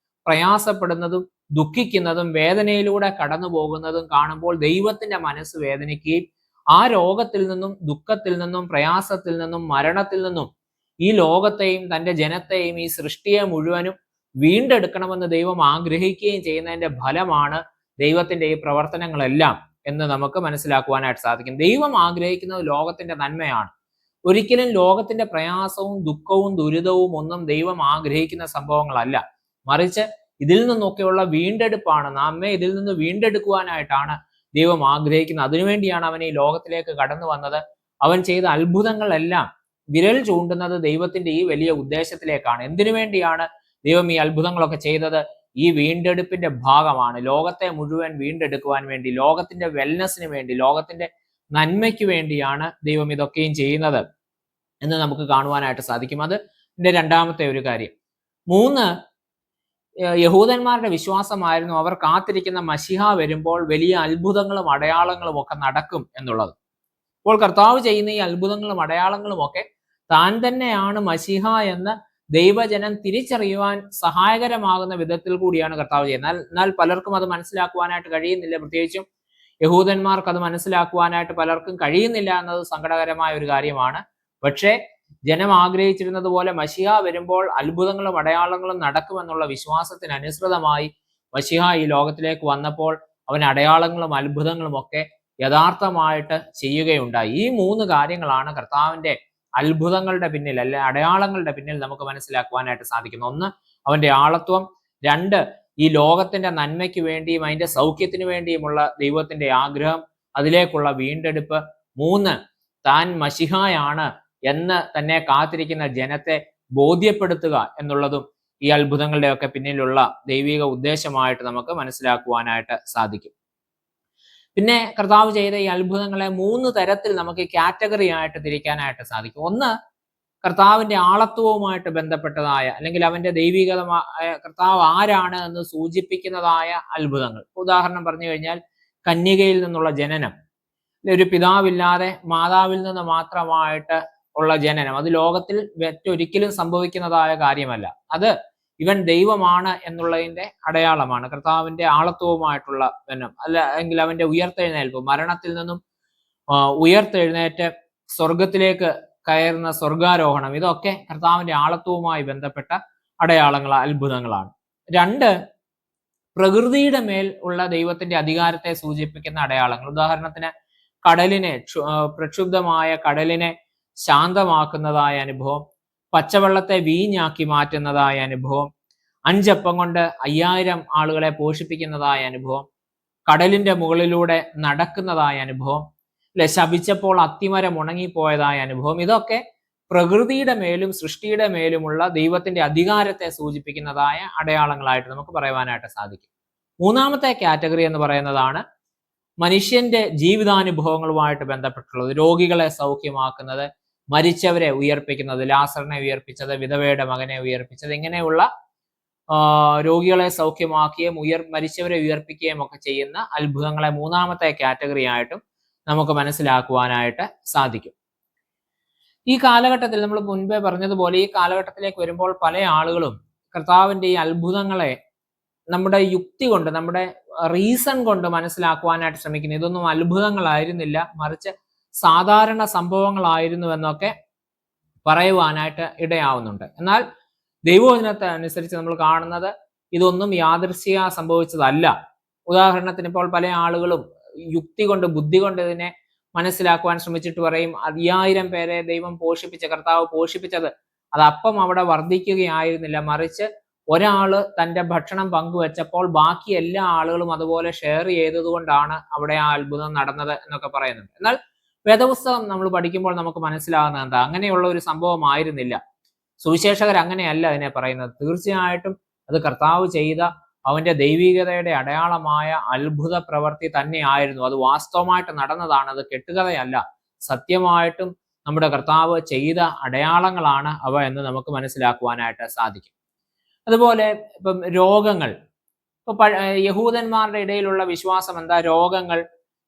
പ്രയാസപ്പെടുന്നതും ദുഃഖിക്കുന്നതും വേദനയിലൂടെ കടന്നു പോകുന്നതും കാണുമ്പോൾ ദൈവത്തിന്റെ മനസ്സ് വേദനിക്കുകയും ആ രോഗത്തിൽ നിന്നും ദുഃഖത്തിൽ നിന്നും പ്രയാസത്തിൽ നിന്നും മരണത്തിൽ നിന്നും ഈ ലോകത്തെയും തന്റെ ജനത്തെയും ഈ സൃഷ്ടിയെ മുഴുവനും വീണ്ടെടുക്കണമെന്ന് ദൈവം ആഗ്രഹിക്കുകയും ചെയ്യുന്നതിന്റെ ഫലമാണ് ദൈവത്തിന്റെ ഈ പ്രവർത്തനങ്ങളെല്ലാം എന്ന് നമുക്ക് മനസ്സിലാക്കുവാനായിട്ട് സാധിക്കും. ദൈവം ആഗ്രഹിക്കുന്നത് ലോകത്തിന്റെ നന്മയാണ്. ഒരിക്കലും ലോകത്തിന്റെ പ്രയാസവും ദുഃഖവും ദുരിതവും ഒന്നും ദൈവം ആഗ്രഹിക്കുന്ന സംഭവങ്ങളല്ല. മറിച്ച് ഇതിൽ നിന്നൊക്കെയുള്ള വീണ്ടെടുപ്പാണ്. നമ്മെ ഇതിൽ നിന്ന് വീണ്ടെടുക്കുവാനായിട്ടാണ് ദൈവം ആഗ്രഹിക്കുന്നത്. അതിനുവേണ്ടിയാണ് അവൻ ഈ ലോകത്തിലേക്ക് കടന്നു വന്നത്. അവൻ ചെയ്ത അത്ഭുതങ്ങളെല്ലാം വിരൽ ചൂണ്ടുന്നത് ദൈവത്തിന്റെ ഈ വലിയ ഉദ്ദേശത്തിലേക്കാണ്. എന്തിനു വേണ്ടിയാണ് ദൈവം ഈ അത്ഭുതങ്ങളൊക്കെ ചെയ്തത്? ഈ വീണ്ടെടുപ്പിന്റെ ഭാഗമാണ്. ലോകത്തെ മുഴുവൻ വീണ്ടെടുക്കുവാൻ വേണ്ടി, ലോകത്തിന്റെ വെൽനസിന് വേണ്ടി, ലോകത്തിന്റെ നന്മയ്ക്ക് വേണ്ടിയാണ് ദൈവം ഇതൊക്കെയും ചെയ്യുന്നത് എന്ന് നമുക്ക് കാണുവാനായിട്ട് സാധിക്കും. അത് ഇതിന്റെ രണ്ടാമത്തെ ഒരു കാര്യം. 3, യഹൂദന്മാരുടെ വിശ്വാസമായിരുന്നു അവർ കാത്തിരിക്കുന്ന മശിഹ വരുമ്പോൾ വലിയ അത്ഭുതങ്ങളും അടയാളങ്ങളും ഒക്കെ നടക്കും എന്നുള്ളത്. അപ്പോൾ കർത്താവ് ചെയ്യുന്ന ഈ അത്ഭുതങ്ങളും അടയാളങ്ങളും ഒക്കെ താൻ തന്നെയാണ് മശിഹ എന്ന് ദൈവജനം തിരിച്ചറിയുവാൻ സഹായകരമാകുന്ന വിധത്തിൽ കൂടിയാണ് കർത്താവ് ചെയ്യുന്നത്. എന്നാൽ പലർക്കും അത് മനസ്സിലാക്കുവാനായിട്ട് കഴിയുന്നില്ല. പ്രത്യേകിച്ചും യഹൂദന്മാർക്ക് അത് മനസ്സിലാക്കുവാനായിട്ട് പലർക്കും കഴിയുന്നില്ല എന്നത് സങ്കടകരമായ ഒരു കാര്യമാണ്. പക്ഷേ ജനം ആഗ്രഹിച്ചിരുന്നത് പോലെ മശിഹ വരുമ്പോൾ അത്ഭുതങ്ങളും അടയാളങ്ങളും നടക്കുമെന്നുള്ള വിശ്വാസത്തിന് അനുസൃതമായി മശിഹ ഈ ലോകത്തിലേക്ക് വന്നപ്പോൾ അവൻ അടയാളങ്ങളും അത്ഭുതങ്ങളും ഒക്കെ യഥാർത്ഥമായിട്ട് ചെയ്യുകയുണ്ടായി. ഈ 3 കാര്യങ്ങളാണ് കർത്താവിന്റെ അത്ഭുതങ്ങളുടെ പിന്നിൽ, അല്ലെ അടയാളങ്ങളുടെ പിന്നിൽ നമുക്ക് മനസ്സിലാക്കുവാനായിട്ട് സാധിക്കുന്നു. 1, അവന്റെ ആളത്വം. 2, ഈ ലോകത്തിന്റെ നന്മയ്ക്ക് വേണ്ടിയും അതിന്റെ സൗഖ്യത്തിന് വേണ്ടിയുമുള്ള ദൈവത്തിന്റെ ആഗ്രഹം, അതിലേക്കുള്ള വീണ്ടെടുപ്പ്. 3, താൻ മശിഹായാണ് എന്ന് തന്നെ കാത്തിരിക്കുന്ന ജനത്തെ ബോധ്യപ്പെടുത്തുക എന്നുള്ളതും ഈ അത്ഭുതങ്ങളുടെ ഒക്കെ പിന്നിലുള്ള ദൈവിക ഉദ്ദേശമായിട്ട് നമുക്ക് മനസ്സിലാക്കുവാനായിട്ട് സാധിക്കും. പിന്നെ കർത്താവ് ചെയ്ത ഈ അത്ഭുതങ്ങളെ 3 തരത്തിൽ നമുക്ക് കാറ്റഗറി ആയിട്ട് തിരിക്കാനായിട്ട് സാധിക്കും. 1, കർത്താവിന്റെ ആളത്വവുമായിട്ട് ബന്ധപ്പെട്ടതായ, അല്ലെങ്കിൽ അവന്റെ ദൈവികതമായ കർത്താവ് ആരാണ് എന്ന് സൂചിപ്പിക്കുന്നതായ അത്ഭുതങ്ങൾ. ഉദാഹരണം പറഞ്ഞു കഴിഞ്ഞാൽ കന്യകയിൽ നിന്നുള്ള ജനനം, ഒരു പിതാവില്ലാതെ മാതാവിൽ നിന്ന് മാത്രമായിട്ട് ഉള്ള ജനനം. അത് ലോകത്തിൽ മറ്റൊരിക്കലും സംഭവിക്കുന്നതായ കാര്യമല്ല. അത് ഇവൻ ദൈവമാണ് എന്നുള്ളതിന്റെ അടയാളമാണ്. കർത്താവിന്റെ ആളത്വവുമായിട്ടുള്ള ജനനം, അല്ലെങ്കിൽ അവന്റെ ഉയർത്തെഴുന്നേൽപ്പ്, മരണത്തിൽ നിന്നും ഉയർത്തെഴുന്നേറ്റ് സ്വർഗത്തിലേക്ക് കയറുന്ന സ്വർഗാരോഹണം, ഇതൊക്കെ കർത്താവിന്റെ ആളത്വവുമായി ബന്ധപ്പെട്ട അടയാളങ്ങൾ, അത്ഭുതങ്ങളാണ്. 2, പ്രകൃതിയുടെ മേൽ ഉള്ള ദൈവത്തിന്റെ അധികാരത്തെ സൂചിപ്പിക്കുന്ന അടയാളങ്ങൾ. ഉദാഹരണത്തിന് കടലിനെ, പ്രക്ഷുബ്ധമായ കടലിനെ ശാന്തമാക്കുന്നതായ അനുഭവം, പച്ചവെള്ളത്തെ വീഞ്ഞാക്കി മാറ്റുന്നതായ അനുഭവം, 5 അപ്പം കൊണ്ട് 5000 ആളുകളെ പോഷിപ്പിക്കുന്നതായ അനുഭവം, കടലിന്റെ മുകളിലൂടെ നടക്കുന്നതായ അനുഭവം, അല്ലെ ശപിച്ചപ്പോൾ അത്തിമരം ഉണങ്ങിപ്പോയതായ അനുഭവം. ഇതൊക്കെ പ്രകൃതിയുടെ മേലും സൃഷ്ടിയുടെ മേലുമുള്ള ദൈവത്തിന്റെ അധികാരത്തെ സൂചിപ്പിക്കുന്നതായ അടയാളങ്ങളായിട്ട് നമുക്ക് പറയുവാനായിട്ട് സാധിക്കും. 3ാമത്തെ കാറ്റഗറി എന്ന് പറയുന്നതാണ് മനുഷ്യന്റെ ജീവിതാനുഭവങ്ങളുമായിട്ട് ബന്ധപ്പെട്ടുള്ളത്. രോഗികളെ സൗഖ്യമാക്കുന്നത്, മരിച്ചവരെ ഉയർപ്പിക്കുന്നത്, ലാസറിനെ ഉയർപ്പിച്ചത്, വിധവയുടെ മകനെ ഉയർപ്പിച്ചത്, ഇങ്ങനെയുള്ള രോഗികളെ സൗഖ്യമാക്കുകയും മരിച്ചവരെ ഉയർപ്പിക്കുകയും ഒക്കെ ചെയ്യുന്ന അത്ഭുതങ്ങളെ 3ാമത്തെ കാറ്റഗറി ആയിട്ടും നമുക്ക് മനസ്സിലാക്കുവാനായിട്ട് സാധിക്കും. ഈ കാലഘട്ടത്തിൽ നമ്മൾ മുൻപേ പറഞ്ഞതുപോലെ ഈ കാലഘട്ടത്തിലേക്ക് വരുമ്പോൾ പല ആളുകളും കർത്താവിന്റെ ഈ അത്ഭുതങ്ങളെ നമ്മുടെ യുക്തി കൊണ്ട്, നമ്മുടെ റീസൺ കൊണ്ട് മനസ്സിലാക്കുവാനായിട്ട് ശ്രമിക്കുന്നു. ഇതൊന്നും അത്ഭുതങ്ങളായിരുന്നില്ല, മറിച്ച് സാധാരണ സംഭവങ്ങളായിരുന്നു എന്നൊക്കെ പറയുവാനായിട്ട് ഇടയാവുന്നുണ്ട്. എന്നാൽ ദൈവവചനത്തെ അനുസരിച്ച് നമ്മൾ കാണുന്നത് ഇതൊന്നും യാദൃശ്ചിക സംഭവിച്ചതല്ല. ഉദാഹരണത്തിന് ഇപ്പോൾ പല ആളുകളും യുക്തി കൊണ്ട്, ബുദ്ധി കൊണ്ട് ഇതിനെ മനസ്സിലാക്കുവാൻ ശ്രമിച്ചിട്ട് പറയും 5000 പേരെ ദൈവം പോഷിപ്പിച്ച, കർത്താവ് പോഷിപ്പിച്ചത് അത് അപ്പം അവിടെ വർദ്ധിക്കുകയായിരുന്നില്ല, മറിച്ച് ഒരാള് തന്റെ ഭക്ഷണം പങ്കുവെച്ചപ്പോൾ ബാക്കി എല്ലാ ആളുകളും അതുപോലെ ഷെയർ ചെയ്തത് കൊണ്ടാണ് അവിടെ ആ അത്ഭുതം നടന്നത് എന്നൊക്കെ പറയുന്നുണ്ട്. എന്നാൽ വേദപുസ്തകം നമ്മൾ പഠിക്കുമ്പോൾ നമുക്ക് മനസ്സിലാകുന്നത് എന്താ? അങ്ങനെയുള്ള ഒരു സംഭവം ആയിരുന്നില്ല. സുവിശേഷകർ അങ്ങനെയല്ല അതിനെ പറയുന്നത്. തീർച്ചയായിട്ടും അത് കർത്താവ് ചെയ്ത അവന്റെ ദൈവികതയുടെ അടയാളമായ അത്ഭുത പ്രവൃത്തി തന്നെയായിരുന്നു. അത് വാസ്തവമായിട്ട് നടന്നതാണ്, അത് കെട്ടുകഥയല്ല. സത്യമായിട്ടും നമ്മുടെ കർത്താവ് ചെയ്ത അടയാളങ്ങളാണ് അവ എന്ന് നമുക്ക് മനസ്സിലാക്കുവാനായിട്ട് സാധിക്കും. അതുപോലെ ഇപ്പം രോഗങ്ങൾ, ഇപ്പൊ യഹൂദന്മാരുടെ ഇടയിലുള്ള വിശ്വാസം എന്താ? രോഗങ്ങൾ,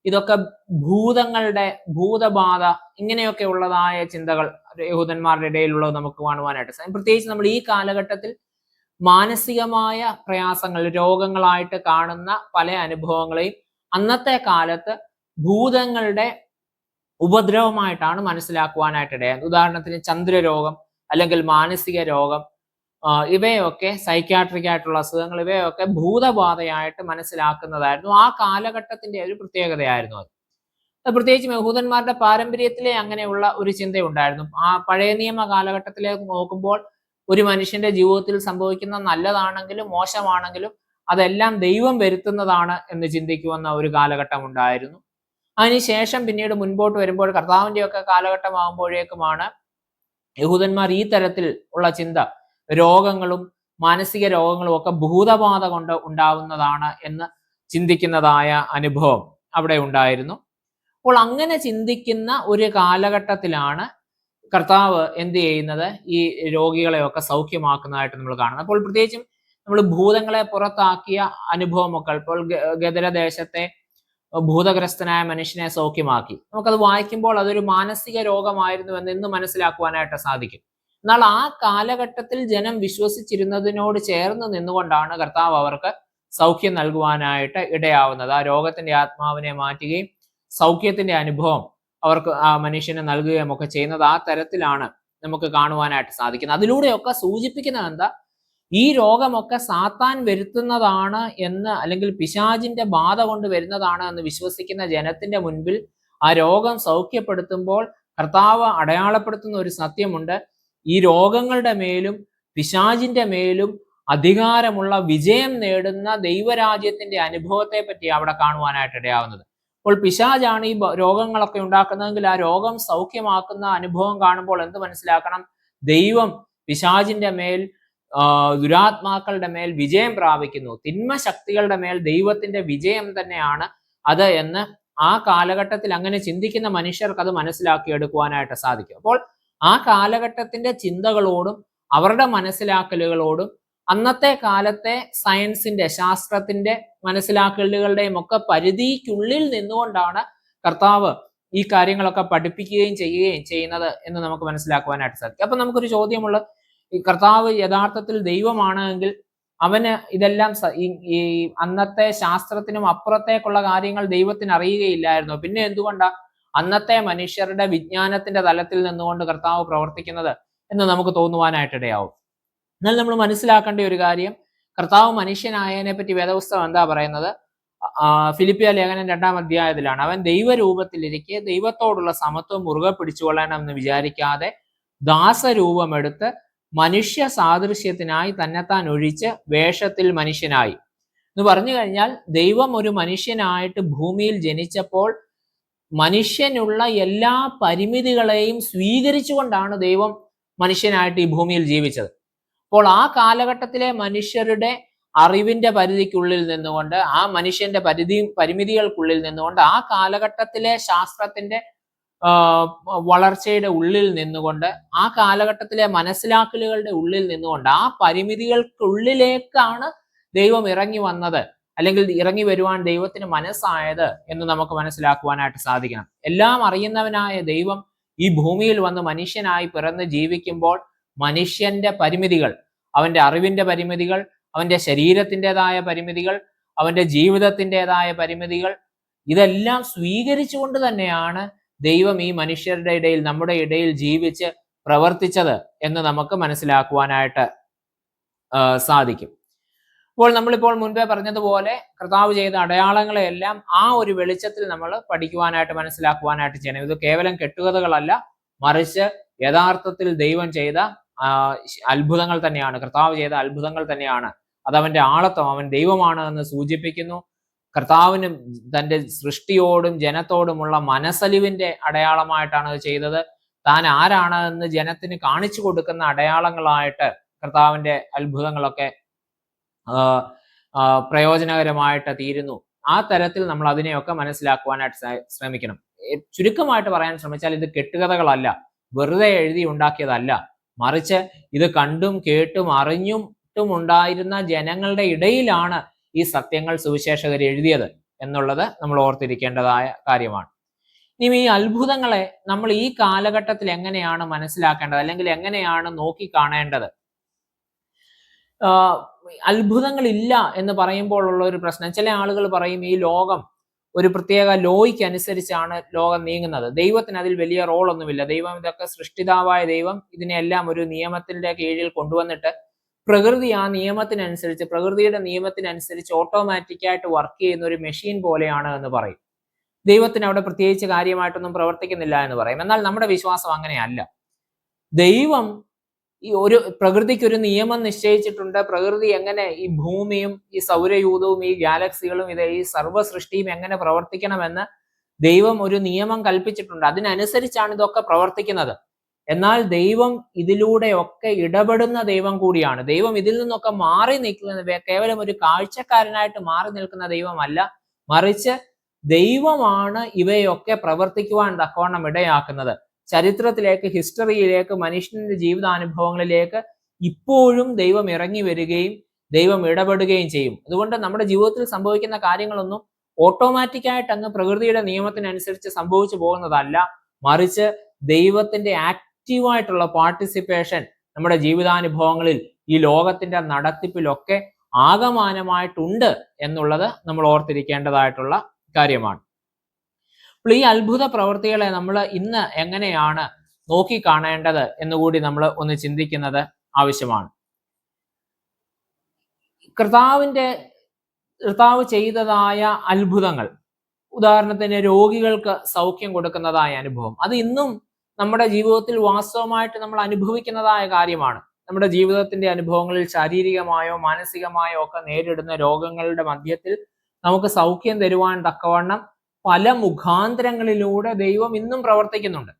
ഇതൊക്കെ ഭൂതങ്ങളുടെ ഭൂതബാധ, ഇങ്ങനെയൊക്കെ ഉള്ളതായ ചിന്തകൾ യഹൂദന്മാരുടെ ഇടയിലുള്ളത് നമുക്ക് കാണുവാനായിട്ട് സാധിക്കും. പ്രത്യേകിച്ച് നമ്മൾ ഈ കാലഘട്ടത്തിൽ മാനസികമായ പ്രയാസങ്ങൾ, രോഗങ്ങളായിട്ട് കാണുന്ന പല അനുഭവങ്ങളെയും അന്നത്തെ കാലത്ത് ഭൂതങ്ങളുടെ ഉപദ്രവമായിട്ടാണ് മനസ്സിലാക്കുവാനായിട്ട് ഇടയാകുന്നത്. ഉദാഹരണത്തിന് ചന്ദ്രരോഗം അല്ലെങ്കിൽ മാനസിക രോഗം, ഇവയൊക്കെ സൈക്യാട്രിക് ആയിട്ടുള്ള അസുഖങ്ങൾ, ഇവയൊക്കെ ഭൂതബാധയായിട്ട് മനസ്സിലാക്കുന്നതായിരുന്നു ആ കാലഘട്ടത്തിന്റെ ഒരു പ്രത്യേകതയായിരുന്നു അത്. പ്രത്യേകിച്ചും യഹൂദന്മാരുടെ പാരമ്പര്യത്തിലെ അങ്ങനെയുള്ള ഒരു ചിന്തയുണ്ടായിരുന്നു. ആ പഴയ നിയമ കാലഘട്ടത്തിലേക്ക് നോക്കുമ്പോൾ ഒരു മനുഷ്യന്റെ ജീവിതത്തിൽ സംഭവിക്കുന്ന നല്ലതാണെങ്കിലും മോശമാണെങ്കിലും അതെല്ലാം ദൈവം വരുത്തുന്നതാണ് എന്ന് ചിന്തിക്കുമെന്ന ഒരു കാലഘട്ടം ഉണ്ടായിരുന്നു. അതിനുശേഷം പിന്നീട് മുൻപോട്ട് വരുമ്പോൾ കർത്താവിന്റെയൊക്കെ കാലഘട്ടമാകുമ്പോഴേക്കുമാണ് യഹൂദന്മാർ ഈ തരത്തിൽ ഉള്ള ചിന്ത, രോഗങ്ങളും മാനസിക രോഗങ്ങളും ഒക്കെ ഭൂതബാധ കൊണ്ട് ഉണ്ടാവുന്നതാണ് എന്ന് ചിന്തിക്കുന്നതായ അനുഭവം അവിടെ ഉണ്ടായിരുന്നു. അപ്പോൾ അങ്ങനെ ചിന്തിക്കുന്ന ഒരു കാലഘട്ടത്തിലാണ് കർത്താവ് എന്ത് ചെയ്യുന്നത്? ഈ രോഗികളെയൊക്കെ സൗഖ്യമാക്കുന്നതായിട്ട് നമ്മൾ കാണുന്നത്. അപ്പോൾ പ്രത്യേകിച്ചും നമ്മൾ ഭൂതങ്ങളെ പുറത്താക്കിയ അനുഭവമൊക്കെ, ഇപ്പോൾ ഗദരദേശത്തെ ഭൂതഗ്രസ്തനായ മനുഷ്യനെ സൗഖ്യമാക്കി. നമുക്കത് വായിക്കുമ്പോൾ അതൊരു മാനസിക രോഗമായിരുന്നു എന്ന് ഇന്ന് മനസ്സിലാക്കുവാനായിട്ട് സാധിക്കും. എന്നാൽ ആ കാലഘട്ടത്തിൽ ജനം വിശ്വസിച്ചിരുന്നതിനോട് ചേർന്ന് നിന്നുകൊണ്ടാണ് കർത്താവ് അവർക്ക് സൗഖ്യം നൽകുവാനായിട്ട് ഇടയാവുന്നത്. ആ രോഗത്തിന്റെ ആത്മാവിനെ മാറ്റുകയും സൗഖ്യത്തിന്റെ അനുഭവം അവർക്ക് ആ മനുഷ്യന് നൽകുകയും ഒക്കെ ചെയ്യുന്നത് ആ തരത്തിലാണ് നമുക്ക് കാണുവാനായിട്ട് സാധിക്കുന്നത്. അതിലൂടെയൊക്കെ സൂചിപ്പിക്കുന്നത് എന്താ? ഈ രോഗമൊക്കെ സാത്താൻ വരുത്തുന്നതാണ് എന്ന്, അല്ലെങ്കിൽ പിശാചിന്റെ ബാധ കൊണ്ട് വരുന്നതാണ് എന്ന് വിശ്വസിക്കുന്ന ജനത്തിന്റെ മുൻപിൽ ആ രോഗം സൗഖ്യപ്പെടുത്തുമ്പോൾ കർത്താവ് അടയാളപ്പെടുത്തുന്ന ഒരു സത്യമുണ്ട്. ഈ രോഗങ്ങളുടെ മേലും പിശാചിന്റെ മേലും അധികാരമുള്ള, വിജയം നേടുന്ന ദൈവരാജ്യത്തിന്റെ അനുഭവത്തെ പറ്റി അവിടെ കാണുവാനായിട്ട് ഇടയാവുന്നത്. അപ്പോൾ പിശാചാണ് ഈ രോഗങ്ങളൊക്കെ ഉണ്ടാക്കുന്നതെങ്കിൽ ആ രോഗം സൗഖ്യമാക്കുന്ന അനുഭവം കാണുമ്പോൾ എന്ത് മനസ്സിലാക്കണം? ദൈവം പിശാചിന്റെ മേൽ, ദുരാത്മാക്കളുടെ മേൽ വിജയം പ്രാപിക്കുന്നു. തിന്മ ശക്തികളുടെ മേൽ ദൈവത്തിന്റെ വിജയം തന്നെയാണ് അത് എന്ന് ആ കാലഘട്ടത്തിൽ അങ്ങനെ ചിന്തിക്കുന്ന മനുഷ്യർക്ക് അത് മനസ്സിലാക്കിയെടുക്കുവാനായിട്ട് സാധിക്കും. അപ്പോൾ ആ കാലഘട്ടത്തിന്റെ ചിന്തകളോടും അവരുടെ മനസ്സിലാക്കലുകളോടും അന്നത്തെ കാലത്തെ സയൻസിന്റെ, ശാസ്ത്രത്തിന്റെ മനസ്സിലാക്കലുകളുടെയും ഒക്കെ പരിധിക്കുള്ളിൽ നിന്നുകൊണ്ടാണ് കർത്താവ് ഈ കാര്യങ്ങളൊക്കെ പഠിപ്പിക്കുകയും ചെയ്യുകയും ചെയ്യുന്നത് എന്ന് നമുക്ക് മനസ്സിലാക്കുവാനായിട്ട് സാധിക്കും. അപ്പൊ നമുക്കൊരു ചോദ്യമുള്ള, ഈ കർത്താവ് യഥാർത്ഥത്തിൽ ദൈവമാണ് എങ്കിൽ അവന് ഇതെല്ലാം ഈ അന്നത്തെ ശാസ്ത്രത്തിനും അപ്പുറത്തേക്കുള്ള കാര്യങ്ങൾ ദൈവത്തിന് അറിയുകയില്ലായിരുന്നു. പിന്നെ എന്തുകൊണ്ടാ അന്നത്തെ മനുഷ്യരുടെ വിജ്ഞാനത്തിന്റെ തലത്തിൽ നിന്നുകൊണ്ട് കർത്താവ് പ്രവർത്തിക്കുന്നത് എന്ന് നമുക്ക് തോന്നുവാനായിട്ടിടയാവും. എന്നാൽ നമ്മൾ മനസ്സിലാക്കേണ്ട ഒരു കാര്യം, കർത്താവ് മനുഷ്യനായതിനെ പറ്റി വേദപുസ്തകം എന്താ പറയുന്നത്? ഫിലിപ്പിയ ലേഖനം 2-ാം അധ്യായത്തിലാണ്, അവൻ ദൈവരൂപത്തിലിരിക്കെ ദൈവത്തോടുള്ള സമത്വം മുറുകെ പിടിച്ചുകൊള്ളണമെന്ന് വിചാരിക്കാതെ ദാസരൂപമെടുത്ത് മനുഷ്യ സാദൃശ്യത്തിനായി തന്നെത്താൻ ഒഴിച്ച് വേഷത്തിൽ മനുഷ്യനായി. എന്ന് പറഞ്ഞു കഴിഞ്ഞാൽ, ദൈവം ഒരു മനുഷ്യനായിട്ട് ഭൂമിയിൽ ജനിച്ചപ്പോൾ മനുഷ്യനുള്ള എല്ലാ പരിമിതികളെയും സ്വീകരിച്ചുകൊണ്ടാണ് ദൈവം മനുഷ്യനായിട്ട് ഈ ഭൂമിയിൽ ജീവിച്ചത്. അപ്പോൾ ആ കാലഘട്ടത്തിലെ മനുഷ്യരുടെ അറിവിന്റെ പരിധിക്കുള്ളിൽ നിന്നുകൊണ്ട്, ആ മനുഷ്യന്റെ പരിമിതികൾക്കുള്ളിൽ നിന്നുകൊണ്ട്, ആ കാലഘട്ടത്തിലെ ശാസ്ത്രത്തിന്റെ വളർച്ചയുടെ ഉള്ളിൽ നിന്നുകൊണ്ട്, ആ കാലഘട്ടത്തിലെ മനസ്സിലാക്കലുകളുടെ ഉള്ളിൽ നിന്നുകൊണ്ട്, ആ പരിമിതികൾക്കുള്ളിലേക്കാണ് ദൈവം ഇറങ്ങി വന്നത്, അല്ലെങ്കിൽ ഇറങ്ങി വരുവാൻ ദൈവത്തിന് മനസ്സായത് എന്ന് നമുക്ക് മനസ്സിലാക്കുവാനായിട്ട് സാധിക്കണം. എല്ലാം അറിയുന്നവനായ ദൈവം ഈ ഭൂമിയിൽ വന്ന് മനുഷ്യനായി പിറന്ന് ജീവിക്കുമ്പോൾ മനുഷ്യന്റെ പരിമിതികൾ, അവന്റെ അറിവിന്റെ പരിമിതികൾ, അവന്റെ ശരീരത്തിൻ്റെതായ പരിമിതികൾ, അവന്റെ ജീവിതത്തിൻ്റെതായ പരിമിതികൾ, ഇതെല്ലാം സ്വീകരിച്ചുകൊണ്ട് തന്നെയാണ് ദൈവം ഈ മനുഷ്യരുടെ ഇടയിൽ, നമ്മുടെ ഇടയിൽ ജീവിച്ച് പ്രവർത്തിച്ചത് എന്ന് നമുക്ക് മനസ്സിലാക്കുവാനായിട്ട് സാധിക്കും. അപ്പോൾ നമ്മളിപ്പോൾ മുൻപേ പറഞ്ഞതുപോലെ കർത്താവ് ചെയ്ത അടയാളങ്ങളെയെല്ലാം ആ ഒരു വെളിച്ചത്തിൽ നമ്മൾ പഠിക്കുവാനായിട്ട്, മനസ്സിലാക്കുവാനായിട്ട് ചെയ്യണം. ഇത് കേവലം കെട്ടുകഥകളല്ല, മറിച്ച് യഥാർത്ഥത്തിൽ ദൈവം ചെയ്ത അത്ഭുതങ്ങൾ തന്നെയാണ്, കർത്താവ് ചെയ്ത അത്ഭുതങ്ങൾ തന്നെയാണ്. അത് അവന്റെ ആളത്വം, അവൻ ദൈവമാണ് എന്ന് സൂചിപ്പിക്കുന്നു. കർത്താവിനും തന്റെ സൃഷ്ടിയോടും ജനത്തോടുമുള്ള മനസ്സലിവിന്റെ അടയാളമായിട്ടാണ് അത് ചെയ്തത്. താൻ ആരാണ് എന്ന് ജനത്തിന് കാണിച്ചു കൊടുക്കുന്ന അടയാളങ്ങളായിട്ട് കർത്താവിന്റെ അത്ഭുതങ്ങളൊക്കെ പ്രയോജനകരമായിട്ട് തീരുന്നു. ആ തരത്തിൽ നമ്മൾ അതിനെയൊക്കെ മനസ്സിലാക്കുവാനായിട്ട് ശ്രമിക്കണം. ചുരുക്കമായിട്ട് പറയാൻ ശ്രമിച്ചാൽ ഇത് കെട്ടുകഥകളല്ല, വെറുതെ എഴുതി ഉണ്ടാക്കിയതല്ല, മറിച്ച് ഇത് കണ്ടും കേട്ടും അറിഞ്ഞും ഉണ്ടായിരുന്ന ജനങ്ങളുടെ ഇടയിലാണ് ഈ സത്യങ്ങൾ സുവിശേഷകർ എഴുതിയത് എന്നുള്ളത് നമ്മൾ ഓർത്തിരിക്കേണ്ടതായ കാര്യമാണ്. ഇനി ഈ അത്ഭുതങ്ങളെ നമ്മൾ ഈ കാലഘട്ടത്തിൽ എങ്ങനെയാണ് മനസ്സിലാക്കേണ്ടത്, അല്ലെങ്കിൽ എങ്ങനെയാണ് നോക്കി കാണേണ്ടത്? അത്ഭുതങ്ങളില്ല എന്ന് പറയുമ്പോൾ ഉള്ള ഒരു പ്രശ്നം, ചില ആളുകൾ പറയും ഈ ലോകം ഒരു പ്രത്യേക ലോയ്ക്ക് അനുസരിച്ചാണ് ലോകം നീങ്ങുന്നത്, ദൈവത്തിന് അതിൽ വലിയ റോൾ ഒന്നുമില്ല, ദൈവം ഇതൊക്കെ സൃഷ്ടിതാവായ ദൈവം ഇതിനെല്ലാം ഒരു നിയമത്തിന്റെ കീഴിൽ കൊണ്ടുവന്നിട്ട് പ്രകൃതി ആ നിയമത്തിനനുസരിച്ച്, പ്രകൃതിയുടെ നിയമത്തിനനുസരിച്ച് ഓട്ടോമാറ്റിക്കായിട്ട് വർക്ക് ചെയ്യുന്ന ഒരു മെഷീൻ പോലെയാണ് എന്ന് പറയും. ദൈവത്തിന് അവിടെ പ്രത്യേകിച്ച് കാര്യമായിട്ടൊന്നും പ്രവർത്തിക്കുന്നില്ല എന്ന് പറയും. എന്നാൽ നമ്മുടെ വിശ്വാസം അങ്ങനെയല്ല. ദൈവം ഈ ഒരു പ്രകൃതിക്ക് ഒരു നിയമം നിശ്ചയിച്ചിട്ടുണ്ട്. പ്രകൃതി എങ്ങനെ, ഈ ഭൂമിയും ഈ സൗരയൂഥവും ഈ ഗാലക്സികളും ഈ സർവ്വ സൃഷ്ടിയും എങ്ങനെ പ്രവർത്തിക്കണമെന്ന് ദൈവം ഒരു നിയമം കൽപ്പിച്ചിട്ടുണ്ട്. അതിനനുസരിച്ചാണ് ഇതൊക്കെ പ്രവർത്തിക്കുന്നത്. എന്നാൽ ദൈവം ഇതിലൂടെയൊക്കെ ഇടപെടുന്ന ദൈവം കൂടിയാണ്. ദൈവം ഇതിൽ നിന്നൊക്കെ മാറി നിൽക്കുന്ന, കേവലം ഒരു കാഴ്ചക്കാരനായിട്ട് മാറി നിൽക്കുന്ന ദൈവമല്ല, മറിച്ച് ദൈവമാണ് ഇവയൊക്കെ പ്രവർത്തിക്കുവാൻ തക്കവണ്ണം ഇടയാക്കുന്നത്. ചരിത്രത്തിലേക്ക്, ഹിസ്റ്ററിയിലേക്ക്, മനുഷ്യന്റെ ജീവിതാനുഭവങ്ങളിലേക്ക് ഇപ്പോഴും ദൈവം ഇറങ്ങി വരികയും ദൈവം ഇടപെടുകയും ചെയ്യും. അതുകൊണ്ട് നമ്മുടെ ജീവിതത്തിൽ സംഭവിക്കുന്ന കാര്യങ്ങളൊന്നും ഓട്ടോമാറ്റിക്കായിട്ട് അങ്ങ് പ്രകൃതിയുടെ നിയമത്തിനനുസരിച്ച് സംഭവിച്ചു പോകുന്നതല്ല, മറിച്ച് ദൈവത്തിന്റെ ആക്റ്റീവായിട്ടുള്ള പാർട്ടിസിപ്പേഷൻ നമ്മുടെ ജീവിതാനുഭവങ്ങളിൽ, ഈ ലോകത്തിന്റെ നടത്തിപ്പിലൊക്കെ ആകമാനമായിട്ടുണ്ട് എന്നുള്ളത് നമ്മൾ ഓർത്തിരിക്കേണ്ടതായിട്ടുള്ള കാര്യമാണ്. അപ്പോൾ ഈ അത്ഭുത പ്രവൃത്തികളെ നമ്മൾ ഇന്ന് എങ്ങനെയാണ് നോക്കി കാണേണ്ടത് എന്നുകൂടി നമ്മൾ ഒന്ന് ചിന്തിക്കുന്നത് ആവശ്യമാണ്. കർത്താവ് ചെയ്തതായ അത്ഭുതങ്ങൾ, ഉദാഹരണത്തിന് രോഗികൾക്ക് സൗഖ്യം കൊടുക്കുന്നതായ അനുഭവം, അത് ഇന്നും നമ്മുടെ ജീവിതത്തിൽ വാസ്തവമായിട്ട് നമ്മൾ അനുഭവിക്കുന്നതായ കാര്യമാണ്. നമ്മുടെ ജീവിതത്തിന്റെ അനുഭവങ്ങളിൽ ശാരീരികമായോ മാനസികമായോ ഒക്കെ നേരിടുന്ന രോഗങ്ങളുടെ മധ്യത്തിൽ നമുക്ക് സൗഖ്യം തരുവാൻ തക്കവണ്ണം പല മുഖാന്തരങ്ങളിലൂടെ ദൈവം ഇന്നും പ്രവർത്തിക്കുന്നുണ്ട്.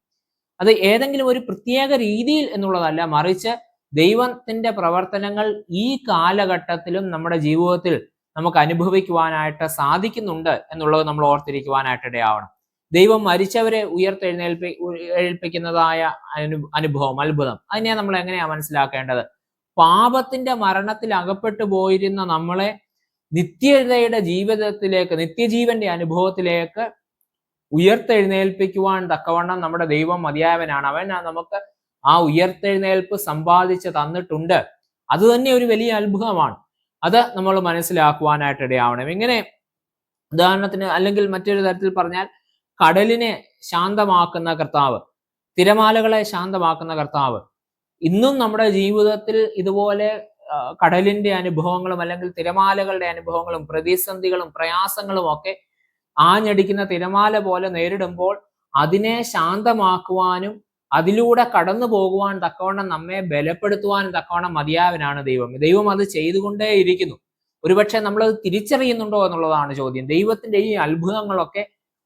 അത് ഏതെങ്കിലും ഒരു പ്രത്യേക രീതിയിൽ എന്നുള്ളതല്ല, മറിച്ച് ദൈവത്തിന്റെ പ്രവർത്തനങ്ങൾ ഈ കാലഘട്ടത്തിലും നമ്മുടെ ജീവിതത്തിൽ നമുക്ക് അനുഭവിക്കുവാനായിട്ട് സാധിക്കുന്നുണ്ട് എന്നുള്ളത് നമ്മൾ ഓർത്തിരിക്കുവാനായിട്ട് ഇടയാവണം. ദൈവം മരിച്ചവരെ ഉയർത്തെഴുന്നേൽപ്പിക്കുന്നതായ അനുഭവം, അത്ഭുതം, അതിനെ നമ്മൾ എങ്ങനെയാ മനസ്സിലാക്കേണ്ടത്? പാപത്തിന്റെ മരണത്തിൽ അകപ്പെട്ടു പോയിരുന്ന നമ്മളെ നിത്യതയുടെ ജീവിതത്തിലേക്ക്, നിത്യജീവന്റെ അനുഭവത്തിലേക്ക് ഉയർത്തെഴുന്നേൽപ്പിക്കുവാൻ തക്കവണ്ണം നമ്മുടെ ദൈവം മതിയായവനാണ്. അവൻ നമുക്ക് ആ ഉയർത്തെഴുന്നേൽപ്പ് സമ്പാദിച്ച് തന്നിട്ടുണ്ട്. അത് തന്നെ ഒരു വലിയ അത്ഭുതമാണ്. അത് നമ്മൾ മനസ്സിലാക്കുവാനായിട്ട് ഇടയാവണം. ഇങ്ങനെ ഉദാഹരണത്തിന്, അല്ലെങ്കിൽ മറ്റൊരു തരത്തിൽ പറഞ്ഞാൽ, കടലിനെ ശാന്തമാക്കുന്ന കർത്താവ്, തിരമാലകളെ ശാന്തമാക്കുന്ന കർത്താവ് ഇന്നും നമ്മുടെ ജീവിതത്തിൽ ഇതുപോലെ കടലിന്റെ അനുഭവങ്ങളും അല്ലെങ്കിൽ തിരമാലകളുടെ അനുഭവങ്ങളും പ്രതിസന്ധികളും പ്രയാസങ്ങളും ഒക്കെ ആഞ്ഞടിക്കുന്ന തിരമാല പോലെ നേരിടുമ്പോൾ അതിനെ ശാന്തമാക്കുവാനും അതിലൂടെ കടന്നു പോകുവാൻ തക്കവണ്ണം നമ്മെ ബലപ്പെടുത്തുവാനും തക്കവണ്ണം മതിയായവനാണ് ദൈവം. ദൈവം അത് ചെയ്തുകൊണ്ടേയിരിക്കുന്നു. ഒരുപക്ഷെ നമ്മളത് തിരിച്ചറിയുന്നുണ്ടോ എന്നുള്ളതാണ് ചോദ്യം. ദൈവത്തിന്റെ ഈ അത്ഭുതങ്ങളൊക്കെ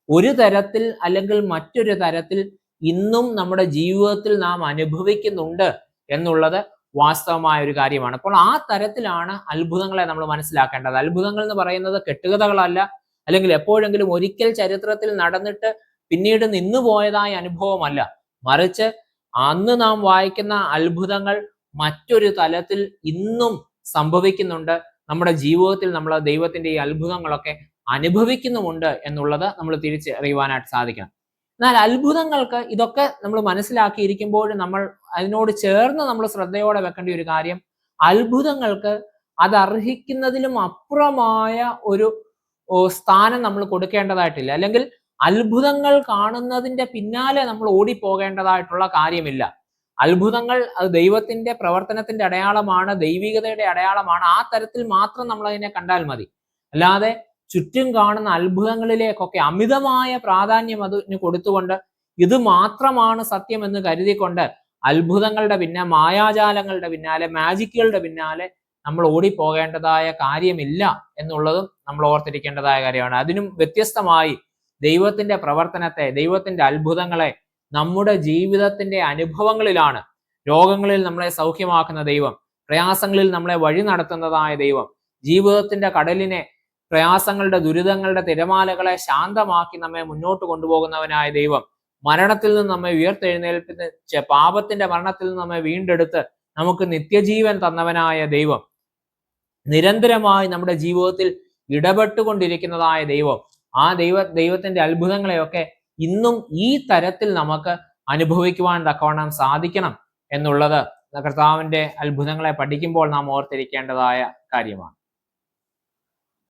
ഒരു തരത്തിൽ അല്ലെങ്കിൽ മറ്റൊരു തരത്തിൽ ഇന്നും നമ്മുടെ ജീവിതത്തിൽ നാം അനുഭവിക്കുന്നുണ്ട് എന്നുള്ളത് വാസ്തവമായ ഒരു കാര്യമാണ്. അപ്പോൾ ആ തരത്തിലാണ് അത്ഭുതങ്ങളെ നമ്മൾ മനസ്സിലാക്കേണ്ടത്. അത്ഭുതങ്ങൾ എന്ന് പറയുന്നത് കെട്ടുകഥകളല്ല, അല്ലെങ്കിൽ എപ്പോഴെങ്കിലും ഒരിക്കൽ ചരിത്രത്തിൽ നടന്നിട്ട് പിന്നീട് നിന്നുപോയതായ അനുഭവമല്ല, മറിച്ച് അന്ന് നാം വായിക്കുന്ന അത്ഭുതങ്ങൾ മറ്റൊരു തലത്തിൽ ഇന്നും സംഭവിക്കുന്നുണ്ട്. നമ്മുടെ ജീവിതത്തിൽ നമ്മൾ ദൈവത്തിന്റെ ഈ അത്ഭുതങ്ങളൊക്കെ അനുഭവിക്കുന്നുമുണ്ട് എന്നുള്ളത് നമ്മൾ തിരിച്ചറിയുവാനായിട്ട് സാധിക്കണം. എന്നാൽ അത്ഭുതങ്ങൾക്ക് ഇതൊക്കെ നമ്മൾ മനസ്സിലാക്കിയിരിക്കുമ്പോഴും നമ്മൾ അതിനോട് ചേർന്ന് നമ്മൾ ശ്രദ്ധയോടെ വെക്കേണ്ട ഒരു കാര്യം, അത്ഭുതങ്ങൾക്ക് അത് അർഹിക്കുന്നതിലും അപ്പുറമായ ഒരു സ്ഥാനം നമ്മൾ കൊടുക്കേണ്ടതായിട്ടില്ല. അല്ലെങ്കിൽ അത്ഭുതങ്ങൾ കാണുന്നതിന്റെ പിന്നാലെ നമ്മൾ ഓടിപ്പോകേണ്ടതായിട്ടുള്ള കാര്യമില്ല. അത്ഭുതങ്ങൾ അത് ദൈവത്തിന്റെ പ്രവർത്തനത്തിന്റെ അടയാളമാണ്, ദൈവികതയുടെ അടയാളമാണ്. ആ തരത്തിൽ മാത്രം നമ്മൾ അതിനെ കണ്ടാൽ മതി. അല്ലാതെ ചുറ്റും കാണുന്ന അത്ഭുതങ്ങളിലേക്കൊക്കെ അമിതമായ പ്രാധാന്യം അതിന് കൊടുത്തുകൊണ്ട് ഇത് മാത്രമാണ് സത്യം എന്ന് കരുതിക്കൊണ്ട് അത്ഭുതങ്ങളുടെ പിന്നാലെ, മായാജാലങ്ങളുടെ പിന്നാലെ, മാജിക്കുകളുടെ പിന്നാലെ നമ്മൾ ഓടിപ്പോകേണ്ടതായ കാര്യമില്ല എന്നുള്ളതും നമ്മൾ ഓർത്തിരിക്കേണ്ടതായ കാര്യമാണ്. അതിനും വ്യത്യസ്തമായി ദൈവത്തിന്റെ പ്രവർത്തനത്തെ, ദൈവത്തിന്റെ അത്ഭുതങ്ങളെ നമ്മുടെ ജീവിതത്തിന്റെ അനുഭവങ്ങളിലാണ്. രോഗങ്ങളിൽ നമ്മളെ സൗഖ്യമാക്കുന്ന ദൈവം, പ്രയാസങ്ങളിൽ നമ്മളെ വഴി നടത്തുന്നതായ ദൈവം, ജീവിതത്തിന്റെ കടലിനെ, പ്രയാസങ്ങളുടെ, ദുരിതങ്ങളുടെ തിരമാലകളെ ശാന്തമാക്കി നമ്മെ മുന്നോട്ട് കൊണ്ടുപോകുന്നവനായ ദൈവം, മരണത്തിൽ നിന്ന് നമ്മെ ഉയർത്തെഴുന്നേൽപ്പിച്ച് പാപത്തിന്റെ മരണത്തിൽ നിന്ന് നമ്മെ വീണ്ടെടുത്ത് നമുക്ക് നിത്യജീവൻ തന്നവനായ ദൈവം, നിരന്തരമായി നമ്മുടെ ജീവിതത്തിൽ ഇടപെട്ടുകൊണ്ടിരിക്കുന്നതായ ദൈവം, ആ ദൈവത്തിന്റെ അത്ഭുതങ്ങളെയൊക്കെ ഇന്നും ഈ തരത്തിൽ നമുക്ക് അനുഭവിക്കുവാൻ തക്കവണ്ണം സാധിക്കണം എന്നുള്ളത് കർത്താവിന്റെ അത്ഭുതങ്ങളെ പഠിക്കുമ്പോൾ നാം ഓർത്തിരിക്കേണ്ടതായ കാര്യമാണ്.